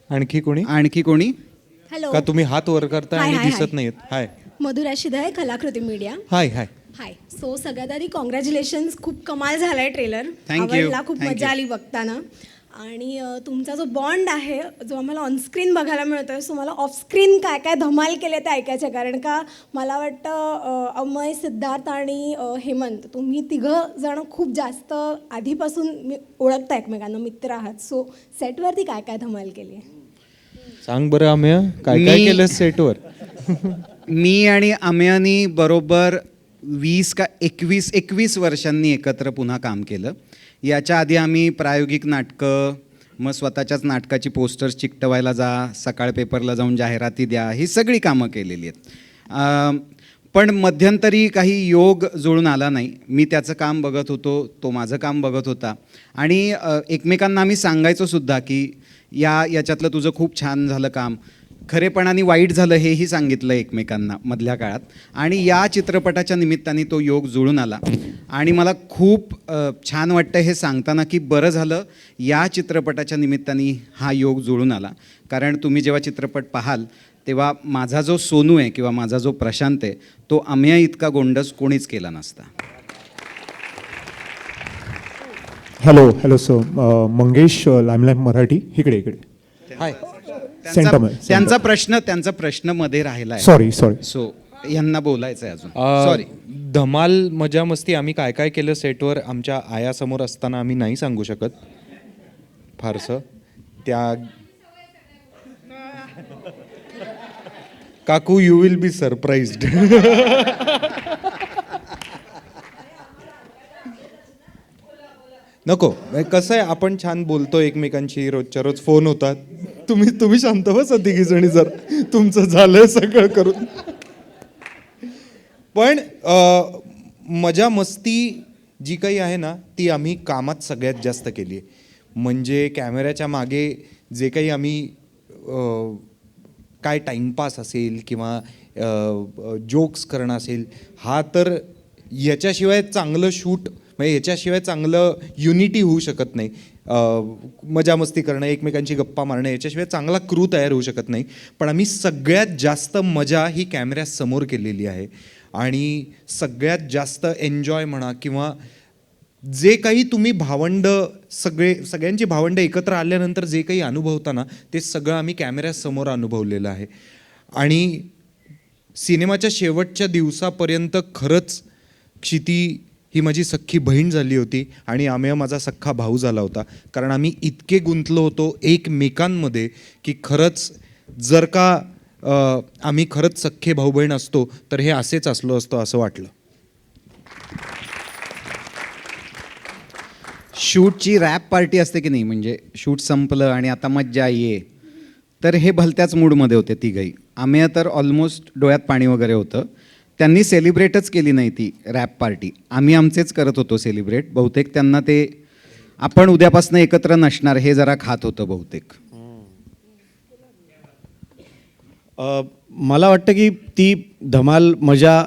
आणखी कोणी hello. का तुम्ही हात वर करताय हाय, आणि हाय, दिसत हाय. नाहीत? हाय मधुरा शिधाय, कलाकृती मीडिया. हाय हाय. सो सगळ्यात आधी कॉंग्रॅच्युलेशन्स. खूप कमाल झालाय ट्रेलर. Thank you. आवडला, खूप Thank मजा you. आली बघताना. आणि तुमचा जो बॉन्ड आहे, जो आम्हाला ऑनस्क्रीन बघायला मिळतोय, सो मला ऑफस्क्रीन काय काय धमाल केले ते ऐकायचे. कारण का मला वाटतं अमय, सिद्धार्थ आणि हेमंत, तुम्ही तिघं जण खूप जास्त आधीपासून ओळखता एकमेकांना, मित्र आहात. सो सेटवरती काय काय धमाल केली? सांग बरं अमेय, काय काय केलं सेटवर? मी आणि अमेयानी बरोबर 20 का 21 वर्षांनी एकत्र पुन्हा काम केलं. याच्या आधी आम्ही प्रायोगिक नाटकं, मग स्वतःच्याच नाटकाची पोस्टर्स चिकटवायला जा, सकाळ पेपरला जाऊन जाहिराती द्या, ही सगळी कामं केलेली आहेत. पण मध्यंतरी काही योग जुळून आला नाही. मी त्याचं काम बघत होतो, तो माझं काम बघत होता आणि एकमेकांना आम्ही सांगायचो सुद्धा की याच्यातलं तुझं खूप छान झालं काम, खरेपणाने वाईट झालं हेही सांगितलं एकमेकांना मधल्या काळात. आणि या चित्रपटाच्या निमित्ताने तो योग जुळून आला आणि मला खूप छान वाटतं हे सांगताना की बरं झालं या चित्रपटाच्या निमित्ताने हा योग जुळून आला. कारण तुम्ही जेव्हा चित्रपट पाहाल तेव्हा माझा जो सोनू आहे किंवा माझा जो प्रशांत आहे तो अमेय इतका गोंडस कोणीच केला नसता. Hello sir, Mangesh limelight Marathi. इकडे हाय. त्यांचा प्रश्न मध्ये राहिला आहे. सॉरी. सो यांना बोलायचं आहे अजून. सॉरी. धमाल मजा मस्ती आम्ही काय काय केलं सेटवर आमच्या आयासमोर असताना आम्ही नाही सांगू शकत फारसं. त्या काकू यू विल बी सरप्राइज्ड. नको, कसं आहे आपण छान बोलतो एकमेकांशी, रोजच्या रोज फोन होतात. तुम्ही शांत बसा तिघी जणी, जर तुमचं झालं सगळं करून. पण मजा मस्ती जी काही आहे ना ती आम्ही कामात सगळ्यात जास्त केली आहे. म्हणजे कॅमेऱ्याच्या मागे जे काही आम्ही काय टाईमपास असेल किंवा जोक्स करणं असेल, हा तर याच्याशिवाय चांगलं शूट म्हणजे याच्याशिवाय चांगलं युनिटी होऊ शकत नाही. मजा मस्ती करणं, एकमेकांची गप्पा मारणं, याच्याशिवाय चांगला क्रू तयार होऊ शकत नाही. पण आम्ही सगळ्यात जास्त मजा ही कॅमेऱ्यासमोर केलेली आहे. आणि सगळ्यात जास्त एन्जॉय म्हणा किंवा जे काही तुम्ही भावंड सगळ्यांची भावंड एकत्र आल्यानंतर जे काही अनुभवता ना ते सगळं आम्ही कॅमेऱ्यासमोर अनुभवलेलं आहे. आणि सिनेमाच्या शेवटच्या दिवसापर्यंत खरंच क्षिती ही माझी सख्खी बहीण झाली होती आणि अमेय माझा सख्खा भाऊ झाला होता. कारण आम्ही इतके गुंतलो होतो एकमेकांमध्ये की खरंच जर का आम्ही खरंच सख्खे भाऊ बहीण असतो तर हे असेच असलो असतो असं वाटलं. शूटची रॅप पार्टी असते की नाही, म्हणजे शूट संपलं आणि आता मज्जा ये, तर हे भलत्याच मूडमध्ये होते तिघही. अमेय तर ऑलमोस्ट डोळ्यात पाणी वगैरे होतं. त्यांनी सेलिब्रेटच केली नाही ती रॅप पार्टी, आम्ही आमचेच करत होतो सेलिब्रेट. बहुतेक त्यांना ते आपण उद्यापासून एकत्र नसणार हे जरा खात होतं बहुतेक. मला वाटतं की ती धमाल मजा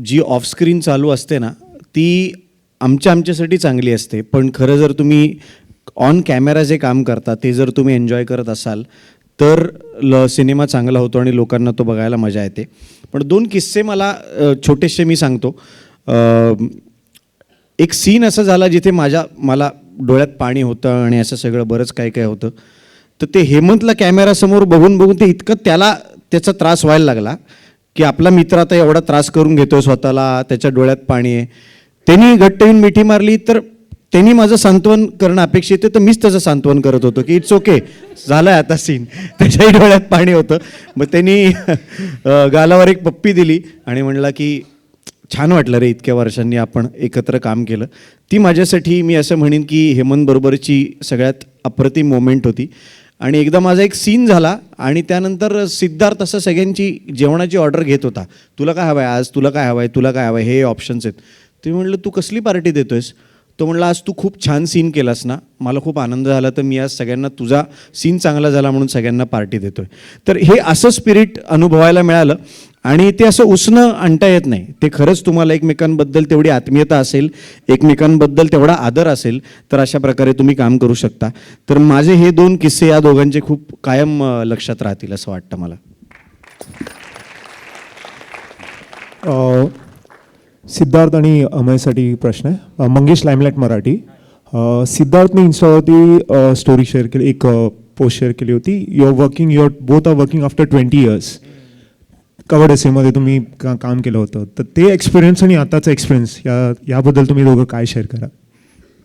जी ऑफस्क्रीन चालू असते ना ती आमच्यासाठी चांगली असते. पण खरं जर तुम्ही ऑन कॅमेरा जे काम करता ते जर तुम्ही एन्जॉय करत असाल तर सिनेमा चांगला होतो आणि लोकांना तो बघायला मजा येते. पण 2 किस्से मला छोटेसे मी सांगतो. एक सीन असा झाला जिथे मला डोळ्यात पाणी होतं आणि असं सगळं बरंच काय काय होतं. तर ते हेमंतला कॅमेरासमोर बघून ते इतकं त्याचा त्रास व्हायला लागला की आपला मित्र आता एवढा त्रास करून घेतोय स्वतःला, त्याच्या डोळ्यात पाणी आहे. त्यांनी घट्ट येऊन मिठी मारली तर त्यांनी माझं सांत्वन करणं अपेक्षित आहे, तर मीच त्याचं सांत्वन करत होतो की इट्स ओके, झालं आहे आता सीन. त्याच्याही डोळ्यात पाणी होतं. मग त्यांनी गालावर एक पप्पी दिली आणि म्हणला की छान वाटलं रे, इतक्या वर्षांनी आपण एकत्र काम केलं. ती माझ्यासाठी मी असं म्हणेन की हेमंत बरोबरची सगळ्यात अप्रतिम मोमेंट होती. आणि एकदा माझा एक सीन झाला आणि त्यानंतर सिद्धार्थ असं सगळ्यांची जेवणाची ऑर्डर घेत होता. तुला काय हवं आहे आज, तुला काय हवं आहे, तुला काय हवं आहे, हे ऑप्शन्स आहेत. ते म्हटलं तू कसली पार्टी देतोयस. तो म्हणला आज तू खूप छान सीन केलास ना, मला खूप आनंद झाला, तर मी आज सगळ्यांना तुझा सीन चांगला झाला म्हणून सगळ्यांना पार्टी देतोय. तर हे असं स्पिरिट अनुभवायला मिळालं आणि ते असं उसणं आणता येत नाही. ते खरंच तुम्हाला एकमेकांबद्दल तेवढी आत्मीयता असेल, एकमेकांबद्दल तेवढा आदर असेल तर अशा प्रकारे तुम्ही काम करू शकता. तर माझे हे 2 किस्से या दोघांचे खूप कायम लक्षात राहतील असं वाटतं मला. सिद्धार्थ आणि अमयसाठी प्रश्न आहे. मंगेश लाईमलाईट मराठी. सिद्धार्थने इन्स्टावरती स्टोरी शेअर केली, एक पोस्ट शेअर केली होती. Your both are working after 20 years. कवर्ड एसेमध्ये तुम्ही काम केलं होतं, तर ते एक्सपिरियन्स आणि आताचा एक्सपिरियन्स याबद्दल तुम्ही दोघं काय शेअर करा.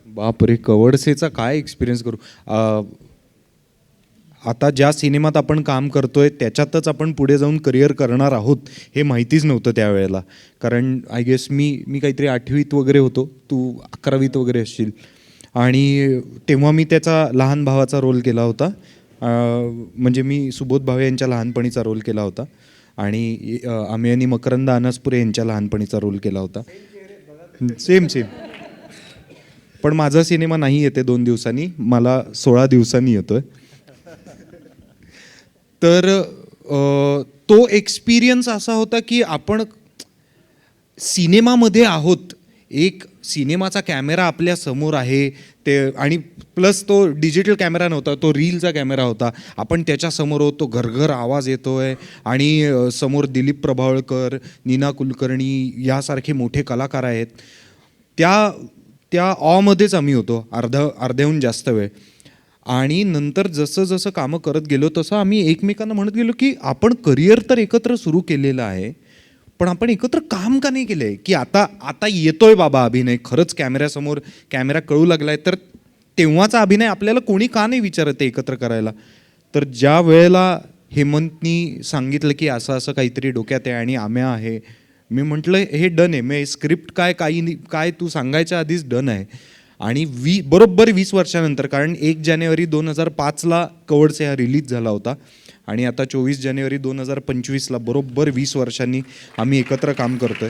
बापरे, कवर्डसेचा काय एक्सपिरियन्स करू. आता ज्या सिनेमात आपण काम करतोय त्याच्यातच आपण पुढे जाऊन करिअर करणार आहोत हे माहितीच नव्हतं त्यावेळेला. कारण आय गेस मी काहीतरी 8वीत वगैरे होतो, तू 11वीत वगैरे असशील. आणि तेव्हा मी त्याचा लहान भावाचा रोल केला होता. म्हणजे मी सुबोध भावे यांच्या लहानपणीचा रोल केला होता आणि आम्ही आणि मकरंद अनासपुरे यांच्या लहानपणीचा रोल केला होता. सेम. पण माझा सिनेमा नाही येते 2 दिवसांनी, मला 16 दिवसांनी येतोय. तर तो एक्सपिरियन्स असा होता की आपण सिनेमामध्ये आहोत, एक सिनेमाचा कॅमेरा आपल्या समोर आहे ते, आणि प्लस तो डिजिटल कॅमेरा नव्हता, तो रीलचा कॅमेरा होता. आपण त्याच्यासमोर होतो, घरघर आवाज येतोय आणि समोर दिलीप प्रभावळकर, नीना कुलकर्णी यासारखे मोठे कलाकार आहेत. त्या ऑमध्येच आम्ही होतो अर्ध्याहून जास्त वेळ. आणि नंतर जसं जसं कामं करत गेलो तसं आम्ही एकमेकांना म्हणत गेलो की आपण करिअर तर एकत्र सुरू केलेलं आहे, पण आपण एकत्र काम का नाही केलं आहे, की आता येतोय बाबा अभिनय, खरंच कॅमेऱ्यासमोर कॅमेरा कळू लागलाय, तर तेव्हाचा अभिनय आपल्याला कोणी का नाही विचारत आहे एकत्र करायला. तर ज्या वेळेला हेमंतनी सांगितलं की असं असं काहीतरी डोक्यात आहे आणि आम्या आहे, मी म्हटलं हे डन आहे, मी स्क्रिप्ट काय तू सांगायच्या आधीच डन आहे. आणि बरोबर 20 वर्षानंतर, कारण 1 जानेवारी 2005ला कवडसे हा रिलीज झाला होता आणि आता 24 जानेवारी 2025ला बरोबर 20 वर्षांनी आम्ही एकत्र काम करतोय.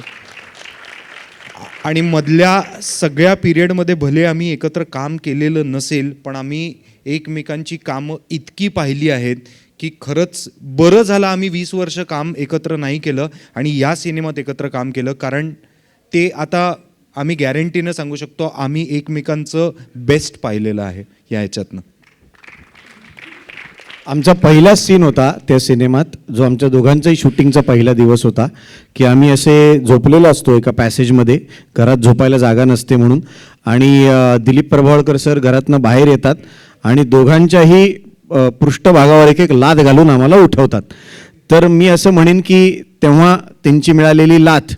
आणि मधल्या सगळ्या पिरियडमध्ये भले आम्ही एकत्र काम केलेलं नसेल, पण आम्ही एकमेकांची कामं इतकी पाहिली आहेत की खरंच बरं झालं आम्ही 20 वर्ष काम एकत्र नाही केलं आणि या सिनेमात एकत्र काम केलं. कारण ते आता आम्ही गॅरंटीनं सांगू शकतो आम्ही एकमेकांचं बेस्ट पाहिलेलं आहे या ह्याच्यातनं. आमचा पहिला सीन होता त्या सिनेमात, जो आमच्या दोघांचाही शूटिंगचा पहिला दिवस होता, की आम्ही असे झोपलेलो असतो एका पॅसेजमध्ये, घरात झोपायला जागा नसते म्हणून, आणि दिलीप प्रभावळकर सर घरातनं बाहेर येतात आणि दोघांच्याही पृष्ठभागावर एक लाथ घालून आम्हाला उठवतात. तर मी असं म्हणेन की तेव्हा त्यांची मिळालेली लाथ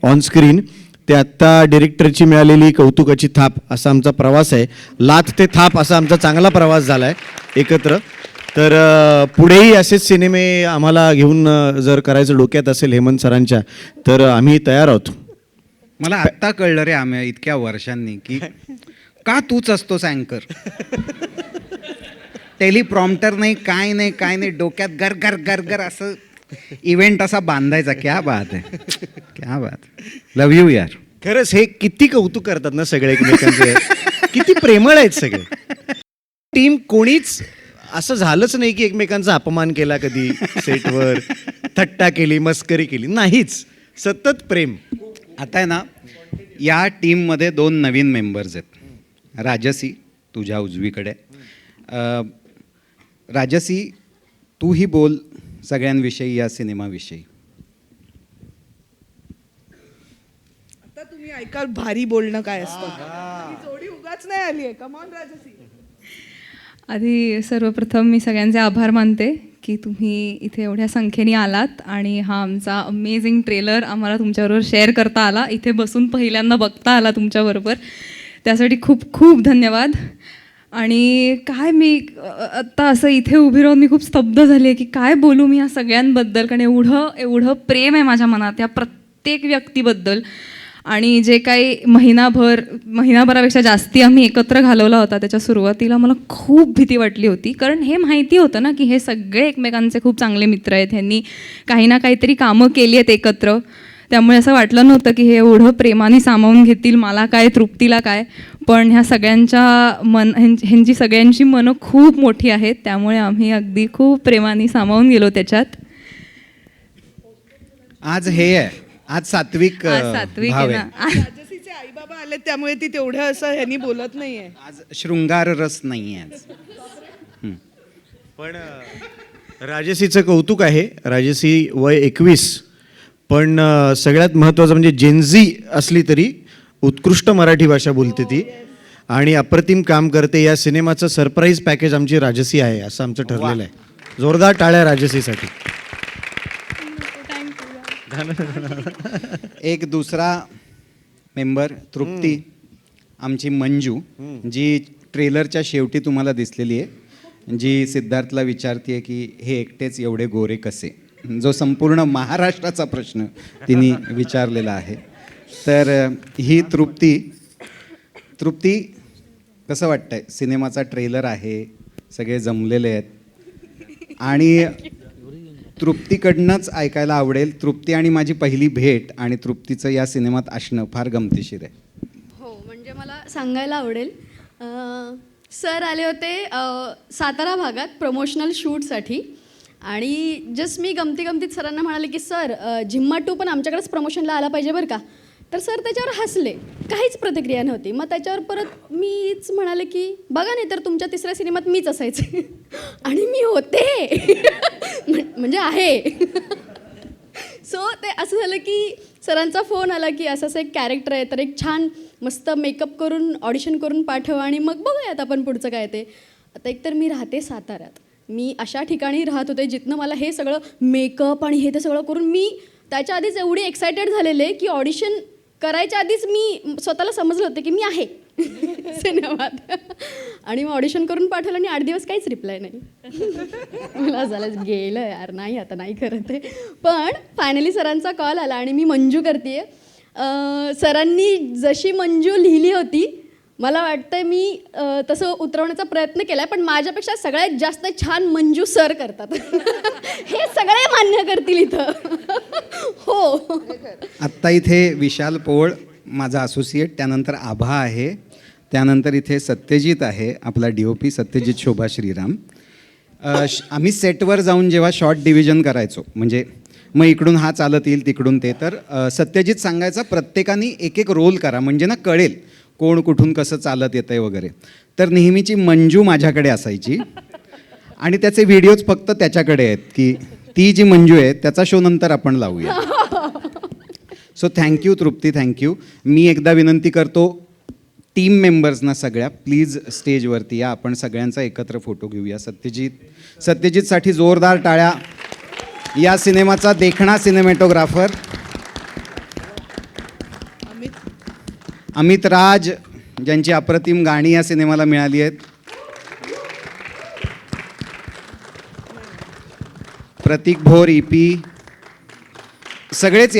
ऑनस्क्रीन, ते आत्ता डिरेक्टरची मिळालेली कौतुकाची थाप असा आमचा प्रवास आहे. लाथ ते थाप असा आमचा चांगला प्रवास झाला आहे एकत्र. तर पुढेही असेच सिनेमे आम्हाला घेऊन जर करायचं डोक्यात असेल हेमंत सरांच्या, तर आम्ही तयार आहोत. मला आत्ता कळलं रे आम्ही इतक्या वर्षांनी की का तूच असतोस अँकर. टेलिप्रॉम्प्टर नाही, काय नाही, डोक्यात गर गर गर गर असं इव्हेंट असा बांधायचा. क्या बात आहे, क्या बात. लव यू यार. खरंच हे किती कौतुक करतात ना सगळे एकमेकांचे, किती प्रेमळ आहेत सगळे. टीम कोणीच असं झालंच नाही की एकमेकांचा अपमान केला कधी सेटवर, थट्टा केली, मस्करी केली, नाहीच. सतत प्रेम. आता आहे ना, या टीममध्ये 2 नवीन मेंबर्स आहेत. राजसी तुझ्या उजवीकडे. राजसी, तूही बोल सगळ्यांविषयी, या सिनेमाविषयी. आता तुम्ही ऐकाल भारी बोलणं काय असतं. ही जोडी उगाच नाही आली आहे. कम ऑन राजसी. आधी सर्वप्रथम मी सगळ्यांचे आभार मानते की तुम्ही इथे एवढ्या संख्येने आलात आणि हा आमचा अमेझिंग ट्रेलर आम्हाला तुमच्याबरोबर शेअर करता आला, इथे बसून पहिल्यांदा बघता आला तुमच्याबरोबर, त्यासाठी खूप खूप धन्यवाद. आणि काय मी आत्ता असं इथे उभी राहून मी खूप स्तब्ध झाली आहे की काय बोलू मी ह्या सगळ्यांबद्दल, कारण एवढं प्रेम आहे माझ्या मनात या प्रत्येक व्यक्तीबद्दल. आणि जे काही महिनाभरापेक्षा जास्ती आम्ही एकत्र घालवला होता, त्याच्या सुरुवातीला मला खूप भीती वाटली होती, कारण हे माहिती होतं ना की हे सगळे एकमेकांचे खूप चांगले मित्र आहेत, ह्यांनी काही ना काहीतरी कामं केली आहेत एकत्र. त्यामुळे असं वाटलं नव्हतं की हे एवढं प्रेमाने सामावून घेतील, मला काय तृप्तीला काय. पण ह्या सगळ्यांच्या ह्यांची सगळ्यांची मनं खूप मोठी आहेत, त्यामुळे आम्ही अगदी खूप प्रेमाने सामावून गेलो त्याच्यात. आज हे आहे, आज सात्विक आहे ना. राजसीचे आई बाबा आले त्यामुळे ती तेवढं असं ह्यांनी बोलत नाहीये. आज शृंगार रस नाही आहे आज. पण राजसीचं कौतुक आहे. राजसी वय 21, पण सगळ्यात महत्त्वाचं म्हणजे जेनझी असली तरी उत्कृष्ट मराठी भाषा बोलते ती आणि अप्रतिम काम करते. या सिनेमाचं सरप्राईज पॅकेज आमची राजसी आहे असं आमचं ठरलेलं आहे. जोरदार टाळ्या राजसीसाठी. एक दुसरा मेंबर तृप्ती, आमची मंजू, जी ट्रेलरच्या शेवटी तुम्हाला दिसलेली आहे, जी सिद्धार्थला विचारते की हे एकटेच एवढे गोरे कसे, जो संपूर्ण महाराष्ट्राचा प्रश्न तिने विचारलेला आहे. तर ही तृप्ती कसं वाटतंय? सिनेमाचा ट्रेलर आहे, सगळे जमलेले आहेत आणि तृप्तीकडनंच ऐकायला आवडेल. तृप्ती आणि माझी पहिली भेट आणि तृप्तीचं या सिनेमात असणं फार गमतीशीर आहे. हो, म्हणजे मला सांगायला आवडेल, सर आले होते सातारा भागात प्रमोशनल शूटसाठी आणि जस्ट मी गमतीत सरांना म्हणाले की सर झिम्मा 2 पण आमच्याकडेच प्रमोशनला आला पाहिजे बरं का. तर सर त्याच्यावर हसले, काहीच प्रतिक्रिया नव्हती. मग त्याच्यावर परत मीच म्हणाले की बघा नाही तर तुमच्या 3ऱ्या सिनेमात मीच असायचे आणि मी होते म्हणजे आहे. सो ते असं झालं की सरांचा फोन आला की असं एक कॅरेक्टर आहे, तर एक छान मस्त मेकअप करून ऑडिशन करून पाठव आणि मग बघूयात आपण पुढचं काय ते. आता एकतर मी राहते साताऱ्यात, मी अशा ठिकाणी राहत होते जिथनं मला हे सगळं मेकअप आणि हे ते सगळं करून मी त्याच्या आधीच एवढी एक्सायटेड झालेले की ऑडिशन करायच्या आधीच मी स्वतःला समजलं होतं की मी आहे सिनेमात. आणि मग ऑडिशन करून पाठवलं आणि 8 दिवस काहीच रिप्लाय नाही. मला झालं गेलं यार, नाही आता नाही करत आहे. पण फायनली सरांचा कॉल आला आणि मी मंजू करते. सरांनी जशी मंजू लिहिली होती मला वाटतं मी तसं उतरवण्याचा प्रयत्न केला आहे, पण माझ्यापेक्षा सगळ्यात जास्त छान मंजू सर करतात. हे सगळे मान्य करतील इथं. हो. आत्ता इथे विशाल पोळ माझा असोसिएट, त्यानंतर आभा आहे, त्यानंतर इथे सत्यजित आहे, आपला DOP सत्यजित शोभा श्रीराम. आम्ही सेटवर जाऊन जेव्हा शॉर्ट डिव्हिजन करायचो, म्हणजे मग इकडून हा चालत येईल तिकडून ते, तर सत्यजित सांगायचा प्रत्येकाने एक रोल करा म्हणजे ना कळेल कोण कुठून कसं चालत येतंय वगैरे. तर नेहमीची मंजू माझ्याकडे असायची आणि त्याचे व्हिडिओज फक्त त्याच्याकडे आहेत की ती जी मंजू आहे त्याचा शो नंतर आपण लावूया. सो थँक्यू तृप्ती, थँक्यू. मी एकदा विनंती करतो टीम मेंबर्सना सगळ्या, प्लीज स्टेजवरती या, आपण सगळ्यांचा एकत्र फोटो घेऊया. सत्यजितसाठी जोरदार टाळ्या. या सिनेमाचा देखणा सिनेमॅटोग्राफर अमित राज, ज्यांची अप्रतिम गाणी या सिनेमाला मिळाली आहेत. प्रतीक भोर EP, सगळेच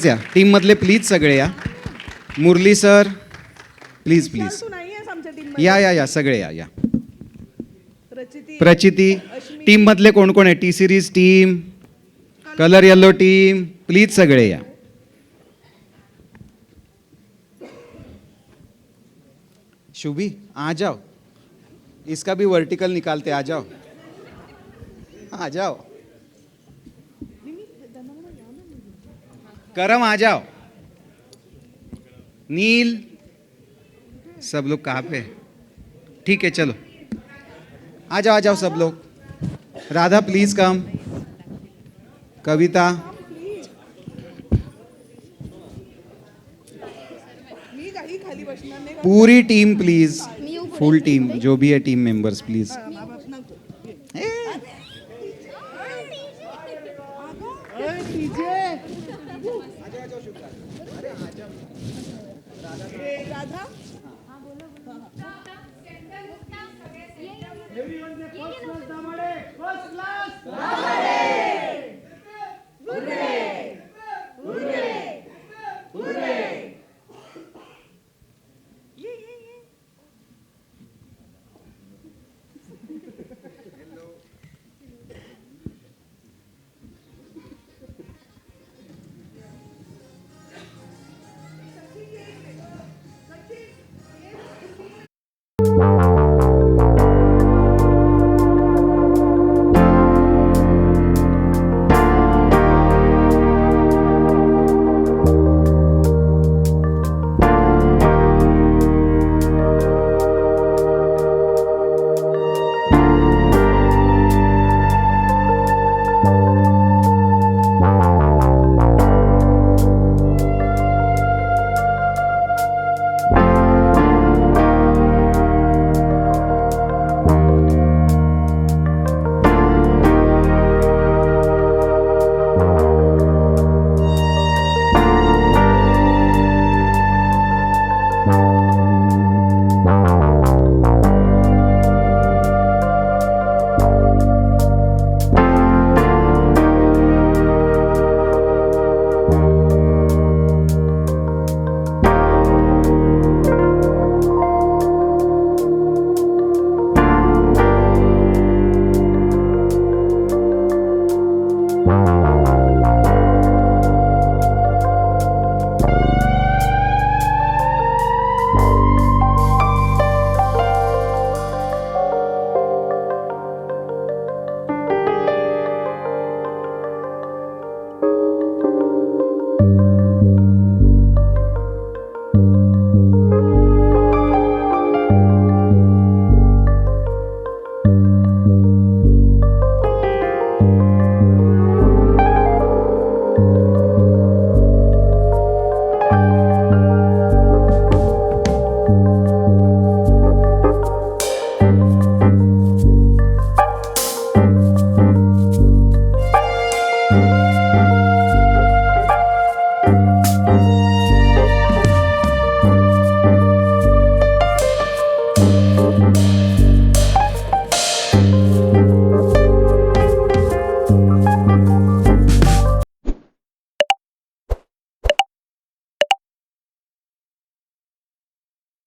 या टीममधले प्लीज सगळे या. मुरली सर प्लीज या सगळे या. प्रचिती, टीममधले कोण कोण आहे? T-Series team, colour yellow team, please सगळे या. शुभी आ जाओ, इसका भी वर्टिकल निकालते, आ जाओ आ जाओ. करम आ जाओ. नील, सब लोग कहाँ पे? ठीक है चलो आ जाओ सब लोग. Radha please come. Kavita, Puri team please, full team, जो भी है टीम मेंबर्स प्लीज. राधा